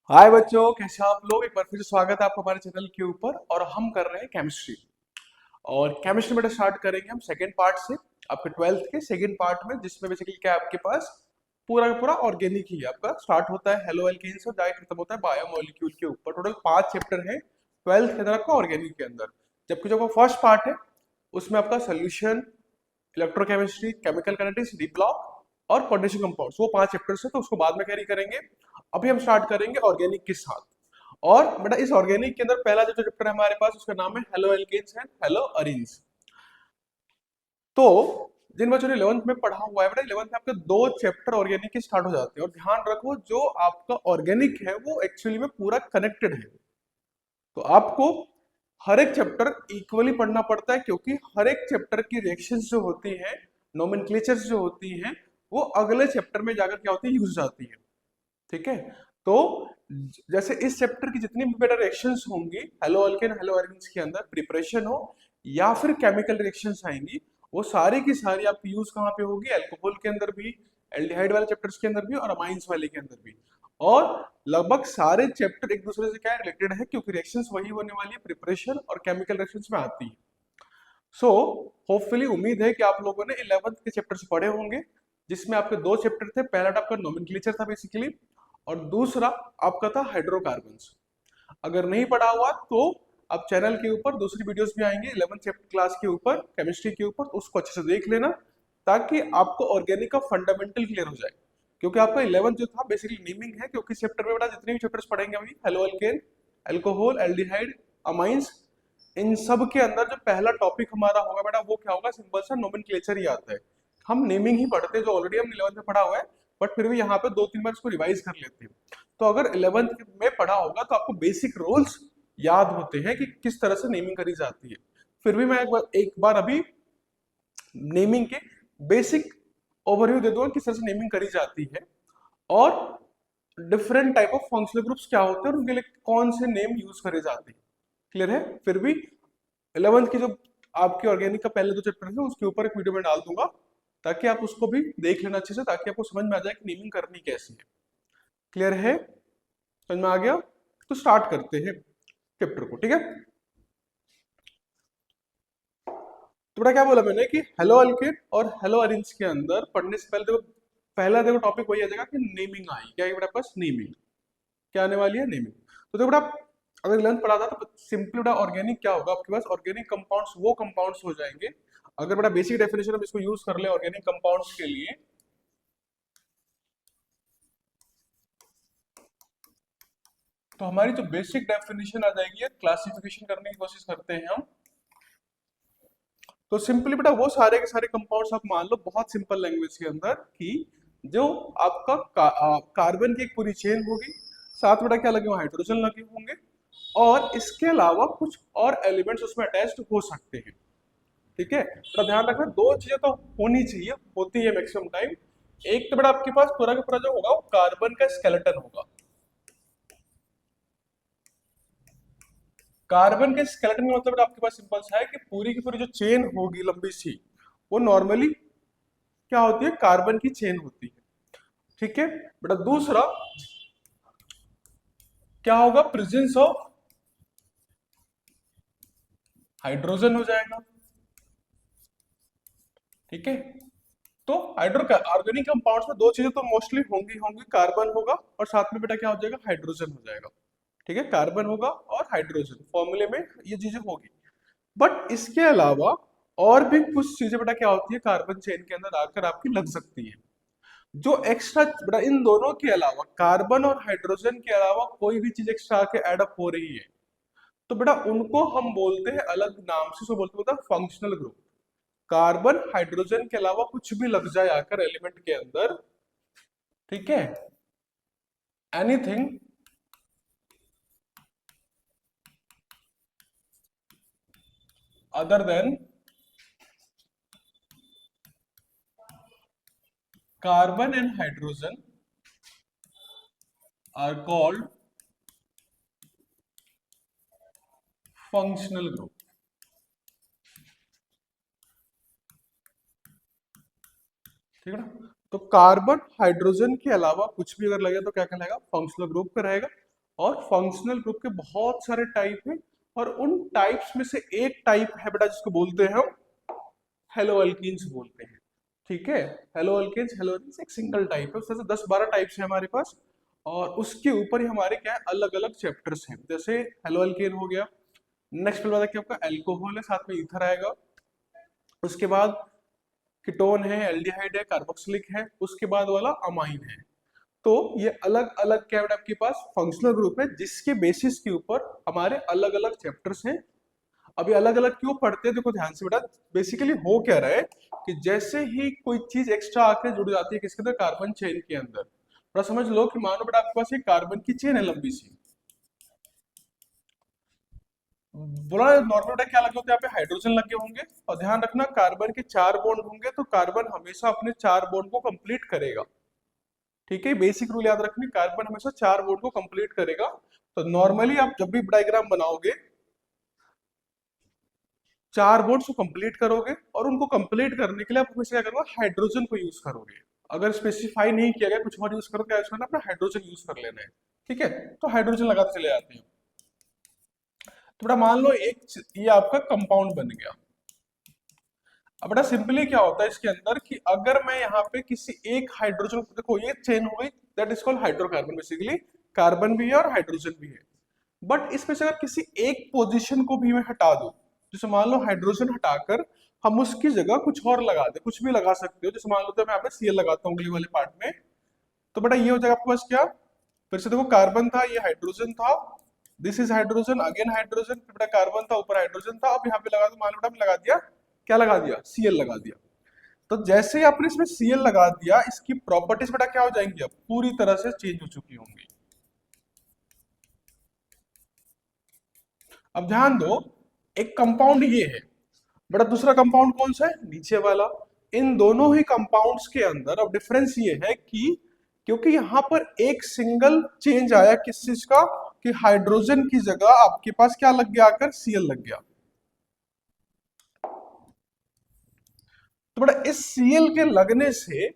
हाय बच्चों, कैसे हैं आप लोग। एक बार फिर से स्वागत है आपका हमारे चैनल के ऊपर। और हम कर रहे हैं केमिस्ट्री। और केमिस्ट्री में स्टार्ट करेंगे हम सेकंड पार्ट से, आपके 12th के सेकंड पार्ट में, जिसमें बेसिकली क्या है आपके पास पूरा का पूरा ऑर्गेनिक ही है। आपका स्टार्ट होता है हेलो एल्केन से, जाके खत्म होता है बायोमोलिक्यूल के ऊपर। टोटल 5 चैप्टर है 12th के अंदर आपका ऑर्गेनिक के अंदर। जबकि जो फर्स्ट पार्ट है उसमें आपका solution, electrochemistry, chemical kinetics, D block और कोऑर्डिनेशन कंपाउंड्स, वो 5 चैप्टर्स है, तो उसको बाद में कैरी करेंगे। अभी हम स्टार्ट करेंगे ऑर्गेनिक के साथ। और बेटा इस ऑर्गेनिक के अंदर पहला जो चैप्टर है हमारे पास, उसका नाम है halo alkanes and halo arenes. तो जिन बच्चों ने 11th में पढ़ा हुआ है बेटा, 11th में आपके 2 चैप्टर ऑर्गेनिक के स्टार्ट हो जाते हैं। और ध्यान रखो, जो आपका ऑर्गेनिक है वो एक्चुअली में पूरा कनेक्टेड है। तो आपको हर एक चैप्टर इक्वली पढ़ना पड़ता है, क्योंकि हर एक चैप्टर की रिएक्शंस जो होती हैं, नोमेनक्लेचर्स जो होती हैं, वो अगले चैप्टर में जाकर क्या होती है, यूज जाती है। ठीक है। तो जैसे इस चैप्टर की जितनी भी बेटा रिएक्शंस होंगी, हेलो अल्केन हेलो अरेन्स के अंदर, प्रिपरेशन हो या फिर केमिकल रिएक्शंस आएंगी, वो सारी की सारी आपकी यूज कहाँ पे होगी, अल्कोहल के अंदर भी, एल्डिहाइड वाले चैप्टर्स के अंदर भी और अमाइंस वाले के अंदर भी। और लगभग सारे चैप्टर एक दूसरे से क्या रिलेटेड है, क्योंकि रिएक्शंस वही होने वाली है, प्रिपरेशन और केमिकल रिएक्शंस में आती है। सो होपफुली उम्मीद है कि आप लोगों ने 11th के चैप्टर पढ़े होंगे, जिसमें आपके 2 चैप्टर थे। पहला आपका नोमेनक्लेचर था बेसिकली, और दूसरा आपका था हाइड्रोकार्बन्स। अगर नहीं पढ़ा हुआ तो आप चैनल के ऊपर दूसरी वीडियोस भी आएंगे 11th चैप्टर क्लास के ऊपर, केमिस्ट्री के ऊपर, तो उसको अच्छे से देख लेना, ताकि आपको ऑर्गेनिक का फंडामेंटल क्लियर हो जाए। क्योंकि आपका 11th जो था बेसिकली नेमिंग है, क्योंकि इस चैप्टर में बेटा जितने भी चैप्टर्स पढ़ेंगे अभी, haloalkane, alcohol, aldehyde, amines, इन सब के अंदर जो पहला टॉपिक हमारा होगा बेटा, वो क्या होगा, सिंपल सा नोमेनक्लेचर ही आता है। हम नेमिंग ही पढ़ते हैं, जो ऑलरेडी हम 11th में पढ़ा हुआ है, बट फिर भी यहाँ पे 2-3 बार इसको रिवाइज कर लेते हैं। तो अगर 11th में पढ़ा होगा तो आपको बेसिक रूल्स याद होते हैं कि किस तरह से नेमिंग करी जाती है। फिर भी मैं एक बार अभी नेमिंग के बेसिक ओवरव्यू दे दूंगा किस तरह से नेमिंग करी जाती है, और different type of functional groups क्या होते हैं और उनके लिए कौन से नेम यूज करे जाते हैं। क्लियर है। फिर भी 11th की जो आपके ऑर्गेनिक का पहले 2 चैप्टर है उसके ऊपर एक वीडियो में डाल दूंगा, ताकि आप उसको भी देख लेना अच्छे से, ताकि आपको समझ में आ जाए कि नेमिंग करनी कैसी है। क्लियर है, समझ में आ गया। तो स्टार्ट करते हैं चैप्टर को, ठीक है। तो बेटा क्या बोला मैंने कि हेलो अल्केन और हेलो अरेन्ज के अंदर पढ़ने से पहले देखो, पहला देखो टॉपिक वही आ जाएगा कि नेमिंग आई क्या है बेटा पास, नेमिंग क्या आने वाली है, नेमिंग। तो देखो बेटा, अगर 11th पढ़ा था तो सिंपली बेटा ऑर्गेनिक क्या होगा आपके पास, ऑर्गेनिक कंपाउंड्स वो कंपाउंड्स हो जाएंगे। अगर बेटा बेसिक डेफिनेशन हम इसको यूज कर ले ऑर्गेनिक कंपाउंड्स के लिए, तो हमारी जो बेसिक डेफिनेशन आ जाएगी, क्लासिफिकेशन करने की कोशिश करते हैं हम। तो सिंपली बेटा वो सारे के सारे कंपाउंड्स आप मान लो बहुत सिंपल लैंग्वेज के अंदर, कि जो आपका कार्बन की एक पूरी चेन होगी, साथ बेटा क्या लगे, हाइड्रोजन लगे होंगे, और इसके अलावा कुछ और एलिमेंट्स उसमें अटैच्ड हो सकते हैं। ठीक है, तो ध्यान रखना 2 चीजें तो होनी चाहिए, होती है मैक्सिमम टाइम। एक तो बेटा आपके पास पूरा का पूरा जो होगा वो कार्बन का स्केलेटन होगा। कार्बन के स्केलेटन का मतलब आपके पास सिंपल सा है कि पूरी की पूरी जो चेन होगी लंबी सी, वो नॉर्मली क्या होती है, कार्बन की चेन होती है। ठीक है बेटा, दूसरा क्या होगा, प्रेजेंस ऑफ हाइड्रोजन हो जाएगा। ठीक है, तो हाइड्रो ऑर्गेनिक कंपाउंड्स में 2 चीजें तो मोस्टली होंगी होंगी, कार्बन होगा और साथ में बेटा क्या हो जाएगा, हाइड्रोजन हो जाएगा। ठीक है, कार्बन होगा और हाइड्रोजन फॉर्मूले में ये चीजें होगी। बट इसके अलावा और भी कुछ चीजें बेटा क्या होती है, कार्बन चेन के अंदर आकर आपकी लग सकती है, जो एक्स्ट्रा बेटा इन दोनों के अलावा, कार्बन और हाइड्रोजन के अलावा कोई भी चीज एक्स्ट्रा आके एड अप हो रही है, तो बेटा उनको हम बोलते हैं अलग नाम से, उसको बोलते हैं फंक्शनल ग्रुप। कार्बन हाइड्रोजन के अलावा कुछ भी लग जाए आकर एलिमेंट के अंदर, ठीक है, anything other than carbon and hydrogen are called functional group. ठीक है ना, तो कार्बन हाइड्रोजन के अलावा कुछ भी अगर लगे तो क्या कहलाएगा, फंक्शनल ग्रुप का रहेगा। और फंक्शनल ग्रुप के बहुत सारे टाइप हैं, और उन टाइप्स में से एक टाइप है बेटा जिसको बोलते हैं हम हेलो अल्कीन्स बोलते हैं। ठीक है, हेलो अल्केन्स, हेलो अल्कीन्स एक सिंगल टाइप है, उसमें से 10-12 टाइप्स है हमारे पास, और उसके ऊपर ही हमारे क्या है अलग अलग चैप्टर्स हैं। जैसे हेलो अल्केन हो गया, नेक्स्ट फिर क्या आपका एल्कोहल है, साथ में ईथर आएगा, उसके बाद कीटोन है, एल्डिहाइड है, कार्बोक्सिलिक है, उसके बाद वाला अमाइन है। तो ये अलग अलग क्या है आपके पास फंक्शनल ग्रुप है, जिसके बेसिस के ऊपर हमारे अलग अलग चैप्टर्स हैं। अभी अलग अलग क्यों पढ़ते हैं, देखो ध्यान से बेटा, बेसिकली हो क्या रहा है कि जैसे ही कोई चीज एक्स्ट्रा आके जुड़ जाती है किसके अंदर, कार्बन चेन के अंदर, थोड़ा समझ लो कि मानो बेटा आपके पास एक कार्बन की चेन है लंबी सी, बोला नॉर्मल बेटा क्या लगे होते हैं यहाँ पे, हाइड्रोजन लगे होंगे, और ध्यान रखना कार्बन के 4 बॉन्ड होंगे, तो कार्बन हमेशा अपने 4 बॉन्ड को कंप्लीट करेगा। ठीक है, बेसिक रूल याद रखनी, कार्बन हमेशा 4 बॉन्ड को कंप्लीट करेगा। तो नॉर्मली आप जब भी डायग्राम बनाओगे 4 बॉन्ड्स को कंप्लीट करोगे, और उनको कंप्लीट करने के लिए आप हमेशा क्या करोगे, हाइड्रोजन को यूज करोगे। अगर स्पेसिफाई नहीं किया गया कुछ और यूज करो, क्या यूज करना, अपना हाइड्रोजन यूज कर लेना है। ठीक है, तो हाइड्रोजन लगाते चले जाते हैं। तो बेटा मान लो एक ये आपका कंपाउंड बन गया। अब बेटा सिंपली क्या होता है इसके अंदर कि अगर मैं यहाँ पे किसी एक हाइड्रोजन, देखो ये चेन हो गई, that is called hydrocarbon, basically carbon भी है और हाइड्रोजन भी है। बट इसमें से अगर किसी एक पोजीशन को भी मैं हटा दूं, जैसे मान लो हाइड्रोजन हटाकर हम उसकी जगह कुछ और लगा दे, कुछ भी लगा सकते हो, जैसे मान लो तो मैं यहाँ पे सीएल लगाता हूँ अगले वाले पार्ट में, तो बेटा ये हो जाएगा आपके पास क्या, फिर से देखो कार्बन था, ये हाइड्रोजन था, this is hydrogen, again hydrogen, फिर बेटा कार्बन था, ऊपर हाइड्रोजन था, अब यहाँ पे लगा दो, मान लो बेटा लगा दिया, क्या लगा दिया, सीएल लगा दिया। तो जैसे ही आपने इसमें सीएल लगा दिया, इसकी प्रॉपर्टीज बेटा क्या हो जाएंगी, अब पूरी तरह से चेंज हो चुकी होंगी। अब ध्यान दो, एक कंपाउंड ये है बेटा, दूसरा कंपाउंड कौन सा है, नीचे वाला। इन दोनों ही कंपाउंड्स के अंदर अब डिफरेंस ये है कि क्योंकि यहां पर एक सिंगल चेंज आया किस चीज का, कि हाइड्रोजन की जगह आपके पास क्या लग गया, आकर सीएल लग गया। तो बेटा इस सीएल के लगने से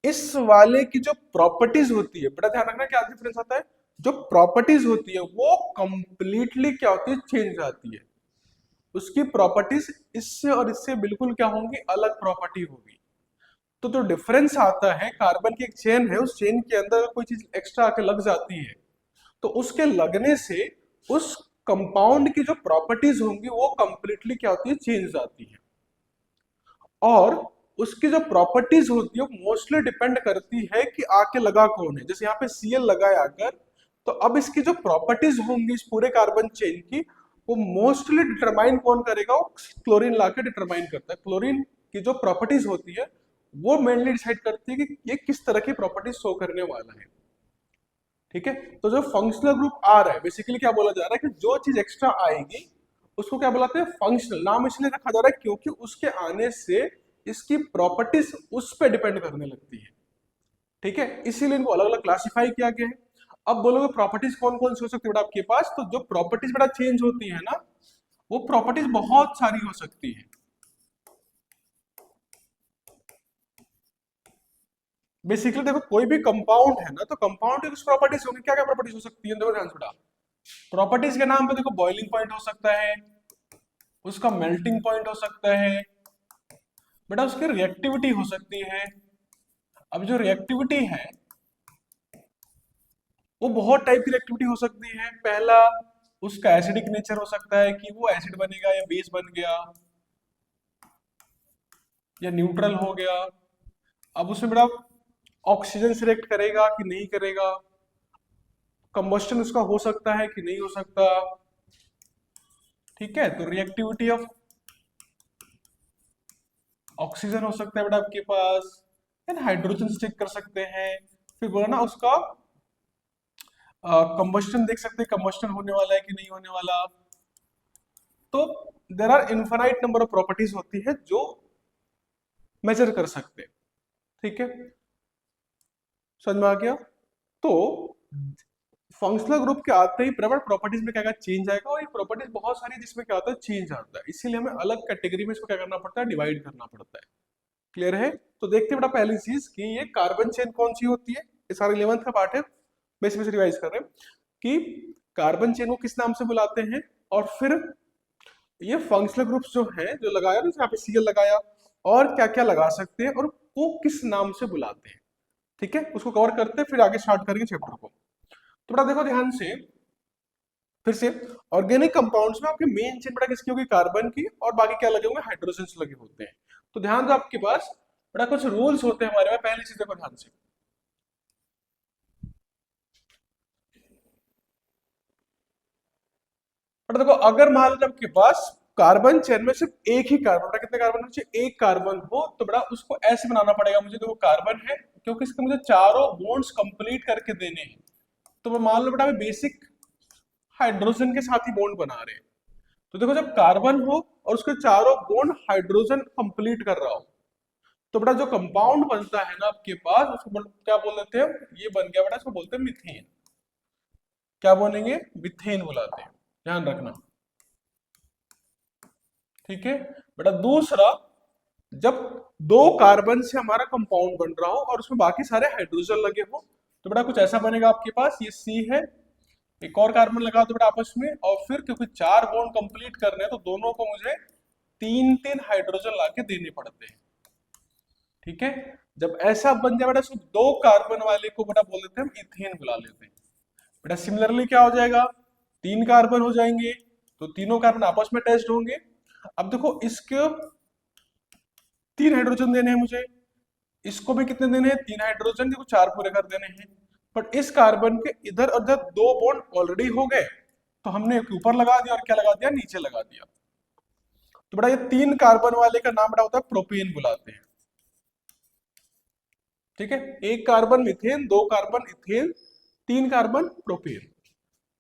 इस वाले की जो प्रॉपर्टीज होती है, बेटा ध्यान रखना क्या डिफरेंस आता है, जो प्रॉपर्टीज होती है वो कंप्लीटली क्या होती है, चेंज आती है। उसकी प्रॉपर्टीज इससे और इससे बिल्कुल क्या होंगी, अलग प्रॉपर्टी होगी। तो जो डिफरेंस आता है, कार्बन की एक चेन है, उस चेन के अंदर कोई चीज एक्स्ट्रा आके लग जाती है, तो उसके लगने से उस कंपाउंड की जो प्रॉपर्टीज होंगी वो कंप्लीटली क्या होती है, चेंज आती है। और उसकी जो प्रॉपर्टीज होती है मोस्टली डिपेंड करती है कि आके लगा कौन है, जैसे यहाँ पे सीएल लगा है आकर, तो अब इसकी जो प्रॉपर्टीज होंगी इस पूरे कार्बन चेन की, वो मोस्टली डिटरमाइन कौन करेगा, वो क्लोरीन लाके डिटरमाइन करता है। क्लोरीन की जो प्रॉपर्टीज होती है वो मेनली डिसाइड करती है कि ये किस तरह की प्रॉपर्टीज शो करने वाला है। ठीक है, तो जो फंक्शनल ग्रुप आ रहा है, बेसिकली क्या बोला जा रहा है कि जो चीज एक्स्ट्रा आएगी उसको क्या बुलाते हैं, फंक्शनल। नाम इसलिए रखा जा रहा है क्योंकि उसके आने से इसकी प्रॉपर्टीज उस पर डिपेंड करने लगती है। ठीक है, इसीलिए इनको अलग अलग क्लासिफाई किया गया है। अब बोलोगे प्रॉपर्टीज कौन कौन सी हो सकती है बेटा आपके पास, तो जो प्रॉपर्टीज बेटा चेंज होती है ना, वो प्रॉपर्टीज बहुत सारी हो सकती है। बेसिकली देखो कोई भी कंपाउंड है ना, तो कंपाउंड की कुछ प्रॉपर्टीज होंगी, क्या क्या प्रॉपर्टीज हो सकती है, देखो ध्यान से बेटा। प्रॉपर्टीज के नाम पे देखो, बॉइलिंग पॉइंट हो सकता है, उसका मेल्टिंग पॉइंट हो सकता है, बेटा उसकी रिएक्टिविटी हो सकती है। अब जो रिएक्टिविटी है वो बहुत टाइप की रिएक्टिविटी हो सकती है। पहला, उसका एसिडिक नेचर हो सकता है कि वो एसिड बनेगा या बेस बन गया या न्यूट्रल हो गया। अब उसमें बेटा ऑक्सीजन से रिएक्ट करेगा कि नहीं करेगा, कंबस्टन उसका हो सकता है कि नहीं हो सकता। ठीक है, तो रिएक्टिविटी ऑफ ऑक्सीजन हो सकता है बेटा आपके पास, एंड हाइड्रोजन से चेक कर सकते हैं। फिर बोला ना उसका कंबस्टन देख सकते हैं, कंबस्टन होने वाला है कि नहीं होने वाला। तो there are infinite number of properties होती है जो मेजर कर सकते हैं। ठीक है, समझ में आ गया। तो फंक्शनल ग्रुप के आते ही बराबर प्रॉपर्टीज में क्या क्या चेंज आएगा, और ये प्रॉपर्टीज बहुत सारी जिसमें क्या होता है, चेंज आता है, इसीलिए हमें अलग कैटेगरी में इसको क्या करना पड़ता है, डिवाइड करना पड़ता है। क्लियर है, तो देखते हैं बेटा पहली चीज कि ये कार्बन चेन कौन सी होती है, ये सारा 11th का पार्ट है, बेसिक रिवाइज कर रहे हैं। कि कार्बन चेन को किस नाम से बुलाते हैं, और फिर ये फंक्शनल ग्रुप्स जो हैं जो लगाया ना, यहाँ पे सीएल लगाया, और क्या क्या लगा सकते हैं और वो किस नाम से बुलाते हैं। ठीक है, उसको कवर करते हैं, फिर आगे स्टार्ट करेंगे चैप्टर को। तो बेटा देखो ध्यान से फिर से, ऑर्गेनिक कंपाउंड्स में आपके मेन चेन बेटा किसकी होगी, कार्बन की, और बाकी क्या लगे होंगे, हाइड्रोजन लगे होते हैं। तो ध्यान दो आपके पास बेटा कुछ रूल्स होते हैं हमारे में, पहली चीज देखो ध्यान से। बेटा देखो अगर मान लो आपके पास कार्बन चेन में सिर्फ एक ही कार्बन, बेटा कितने कार्बन होने चाहिए, एक कार्बन हो, तो बेटा उसको ऐसे बनाना पड़ेगा मुझे, देखो कार्बन है, क्योंकि इसके मुझे चारों बॉन्ड्स कंप्लीट करके देने हैं। तो मैं मान लो बेटा मैं बेसिक हाइड्रोजन के साथ ही बॉन्ड बना रहे हैं। तो देखो जब कार्बन हो और उसके चारों बॉन्ड हाइड्रोजन कंप्लीट कर रहा हो, तो बेटा जो कंपाउंड बनता है ना आपके पास, उसको क्या बोल देते हैं, ये बन गया बेटा, इसको बोलते हैं मीथेन। क्या बोलेंगे, मीथेन बुलाते हैं, ध्यान रखना। ठीक है बेटा, दूसरा, जब दो कार्बन से हमारा कंपाउंड बन रहा हो और उसमें बाकी सारे हाइड्रोजन लगे हो, तो बेटा कुछ ऐसा बनेगा आपके पास, ये सी है, एक और कार्बन लगा दो बेटा आपस में, और फिर क्योंकि चार बॉन्ड कंप्लीट करने हैं तो दोनों को मुझे तीन तीन हाइड्रोजन लाके देने पड़ते हैं। ठीक है, जब ऐसा बन जाए बेटा, सिर्फ दो कार्बन वाले को बेटा बोल देते हैं हम इथेन बुला लेते हैं। बेटा सिमिलरली क्या हो जाएगा, तीन कार्बन हो जाएंगे, तो तीनों कार्बन आपस में अटैच्ड होंगे। अब देखो इसके तीन हाइड्रोजन देने हैं मुझे, इसको भी कितने देने हैं, तीन हाइड्रोजन, देखो चार पूरे कर देने हैं। बट इस कार्बन के इधर और उधर दो बॉन्ड ऑलरेडी हो गए, तो हमने एक ऊपर लगा दिया और क्या लगा दिया, नीचे लगा दिया। तो बेटा ये तीन कार्बन वाले का नाम बेटा होता है प्रोपेन बुलाते हैं। ठीक है, एक कार्बन मीथेन, दो कार्बन इथेन, तीन कार्बन प्रोपेन।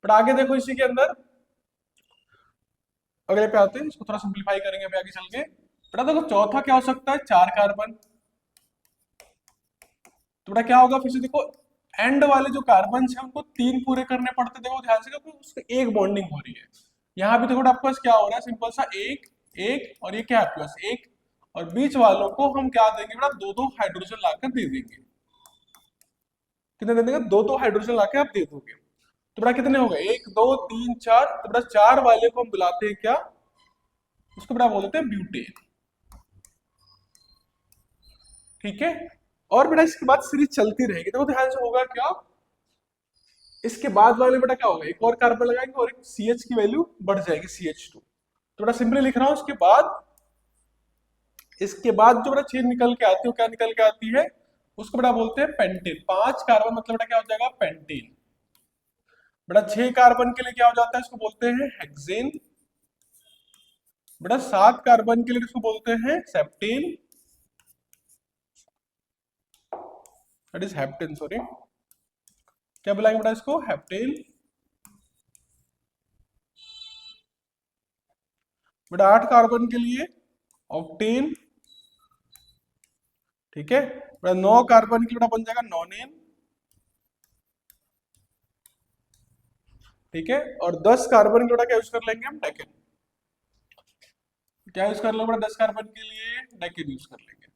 बट आगे देखो इसी के अंदर, अगले पे आते हैं, इसको थोड़ा सिंप्लीफाई करेंगे अभी आगे चल के। बेटा देखो चौथा क्या हो सकता है, चार कार्बन। तो बेटा क्या होगा, फिर से देखो एंड वाले जो कार्बन है उनको तीन पूरे करने पड़ते, देखो ध्यान से, क्योंकि उसकी एक बॉन्डिंग हो रही है। यहाँ भी देखो आपके पास क्या हो रहा है, सिंपल सा एक एक, और ये क्या है आपके पास एक, और बीच वालों को हम क्या देंगे बेटा, दो दो हाइड्रोजन लाकर दे देंगे। कितने दे देंगे, दो दो हाइड्रोजन लाके आप दे दोगे। तो बेटा कितने हो गए, एक दो तीन चार, तो बेटा चार वाले को हम बुलाते हैं क्या, उसको बेटा बोल देते हैं ब्यूटेन। ठीक है, और बेटा इसके बाद सीरीज चलती रहेगी, तो ध्यान से होगा क्या, इसके बाद वाले बेटा क्या होगा, एक और कार्बन लगाएंगे और एक CH की वैल्यू बढ़ जाएगी CH2। तो बेटा सिंपली लिख रहा हूं, इसके बाद जो बेटा चेन निकल के आती है, वो क्या निकल के आती है, उसको बेटा बोलते हैं पेंटेन। पांच कार्बन मतलब बेटा क्या हो जाएगा, पेंटेन। बेटा छह कार्बन के लिए क्या हो जाता है, इसको बोलते हैं हेक्सेन। बेटा सात कार्बन के लिए इसको बोलते हैं सेप्टेन, दैट इज हेप्टेन, सॉरी, क्या बुलाएंगे बेटा इसको, हेप्टेन। बेटा आठ कार्बन के लिए ऑक्टेन। ठीक है बेटा, नौ कार्बन के लिए बेटा बन जाएगा नॉनेन। ठीक है, और 10 कार्बन के बेटा क्या यूज कर लेंगे हम, डेकेन। क्या यूज कर लो बेटा, 10 कार्बन के लिए डेकेन यूज कर लेंगे।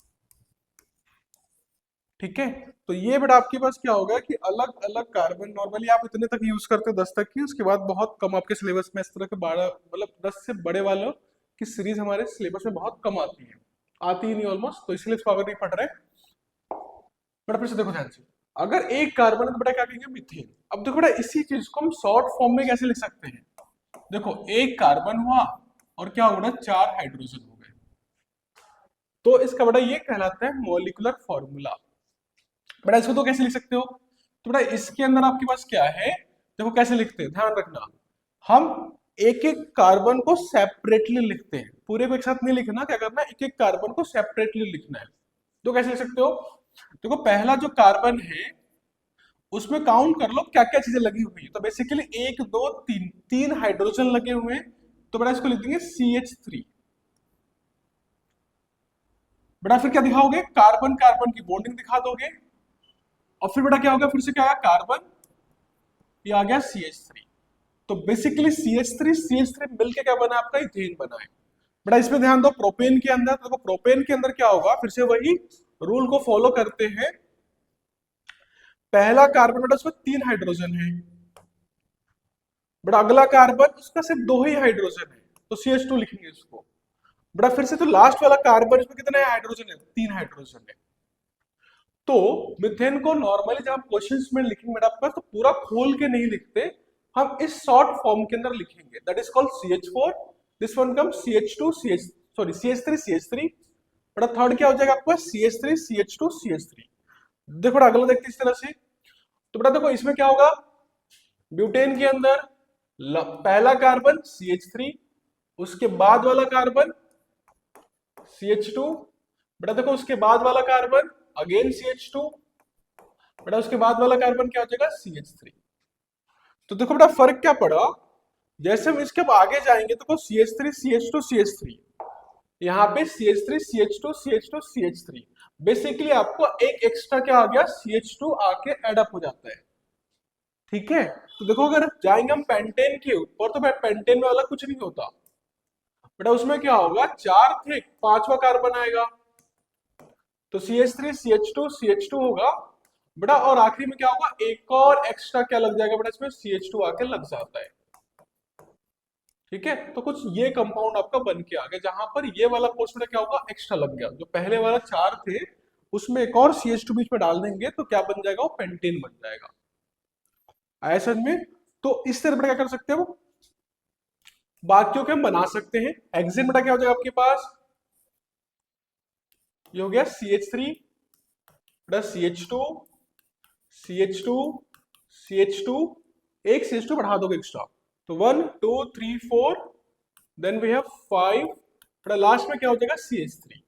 ठीक है, तो ये बेटा आपके पास क्या होगा कि अलग अलग कार्बन नॉर्मली आप इतने तक यूज करते हो, 10 तक की, उसके बाद बहुत कम आपके सिलेबस में इस तरह के बड़ा, मतलब 10 से बड़े वालों की सीरीज हमारे सिलेबस में बहुत कम आती है, आती ही नहीं ऑलमोस्ट, तो इसलिए इसको अगर नहीं पढ़ रहे। बेटा फिर से देखो ध्यान से, अगर एक कार्बन है तो बेटा क्या कहेंगे, मीथेन। अब देखो बेटा इसी चीज को हम शॉर्ट फॉर्म में कैसे लिख सकते हैं, देखो एक कार्बन हुआ और क्या हो गया, चार हाइड्रोजन हो गए, तो इसका बेटा ये कहलाता है मॉलिक्यूलर फॉर्मूला। बेटा इसको तो कैसे लिख सकते हो, तो बेटा इसके अंदर आपके पास क्या है, देखो कैसे लिखते हैं, ध्यान रखना, हम एक एक कार्बन को सेपरेटली लिखते हैं, पूरे को एक साथ नहीं लिखना, क्या करना है, एक एक कार्बन को सेपरेटली लिखना है। तो कैसे लिख सकते हो, देखो पहला जो कार्बन है उसमें काउंट कर लो क्या क्या चीजें लगी हुई है, तो बेसिकली एक दो तीन, तीन हाइड्रोजन लगे हुए हैं, तो बेटा इसको लिख देंगे CH3। बेटा फिर क्या दिखाओगे, कार्बन कार्बन की बॉन्डिंग दिखा दोगे, और फिर बेटा क्या होगा, फिर से क्या आया कार्बन, ये आ गया CH3। तो बेसिकली CH3 मिलके क्या बना आपका, इथेन बना है। बेटा इसमें ध्यान दो, प्रोपेन के अंदर, देखो प्रोपेन के अंदर क्या होगा, फिर से वही रूल को फॉलो करते हैं, पहला कार्बन बेटा उसमें तीन हाइड्रोजन है, बट अगला कार्बन उसका सिर्फ दो ही हाइड्रोजन है, तो CH2 लिखेंगे इसको। बड़ा फिर से तो लास्ट वाला कार्बन इसमें कितने हाइड्रोजन है, 3 हाइड्रोजन है। तो मीथेन को नॉर्मली जब आप क्वेश्चंस में लिखेंगे बेटा आपका, तो पूरा खोल के नहीं लिखते, हम इस शॉर्ट फॉर्म के अंदर लिखेंगे, that is called CH4, this one come CH2 CH sorry CH3 CH3, बेटा थर्ड क्या हो जाएगा आपका CH3 CH2 CH3। देखो बेटा अगला देखते हैं इस तरह से, तो बेटा देखो इसमें क्या होगा, ब्यूटेन के अंदर पहला कार्बन CH3, उसके बाद वाला कार्बन CH2, बेटा देखो उसके बाद वाला कार्बन अगेन CH2, बेटा उसके बाद वाला कार्बन क्या हो जाएगा CH3। तो देखो बेटा फर्क क्या पड़ा, जैसे हम इसके अब आगे जाएंगे तो CH3 CH2 CH3, यहाँ पे CH3 CH2 CH2 CH3, basically आपको एक एक्स्ट्रा क्या आ गया CH2 आके एड अप हो जाता है। ठीक है, तो देखो अगर जाएंगे हम पेंटेन के ऊपर, तो पेंटेन वाला कुछ नहीं होता बेटा, उसमें क्या होगा, चार थे, पांचवा कार्बन आएगा, तो CH3 CH2 CH2 होगा बेटा, और आखिरी में क्या होगा, एक और एक्स्ट्रा क्या लग जाएगा बेटा, इसमें CH2 आके लग जाता है। ठीक है, तो कुछ ये कंपाउंड आपका बन के आ गया, जहां पर ये वाला पोर्शन क्या होगा, एक्स्ट्रा लग गया, जो पहले वाला चार थे उसमें एक और CH2 बीच में डाल देंगे तो क्या बन जाएगा, वो पेंटेन बन जाएगा। आया समझ में? तो इस तरह बेटा क्या कर सकते हो, बाकियों के हम बना सकते हैं। हेक्सेन बेटा क्या हो जाएगा आपके पास, ये हो गया CH3 बेटा CH2 CH2 CH2, एक CH2 बढ़ा दोगे एक्स्ट्रा, तो 1 2 3 4, देन वी हैव 5 बेटा, लास्ट में क्या हो जाएगा CH3,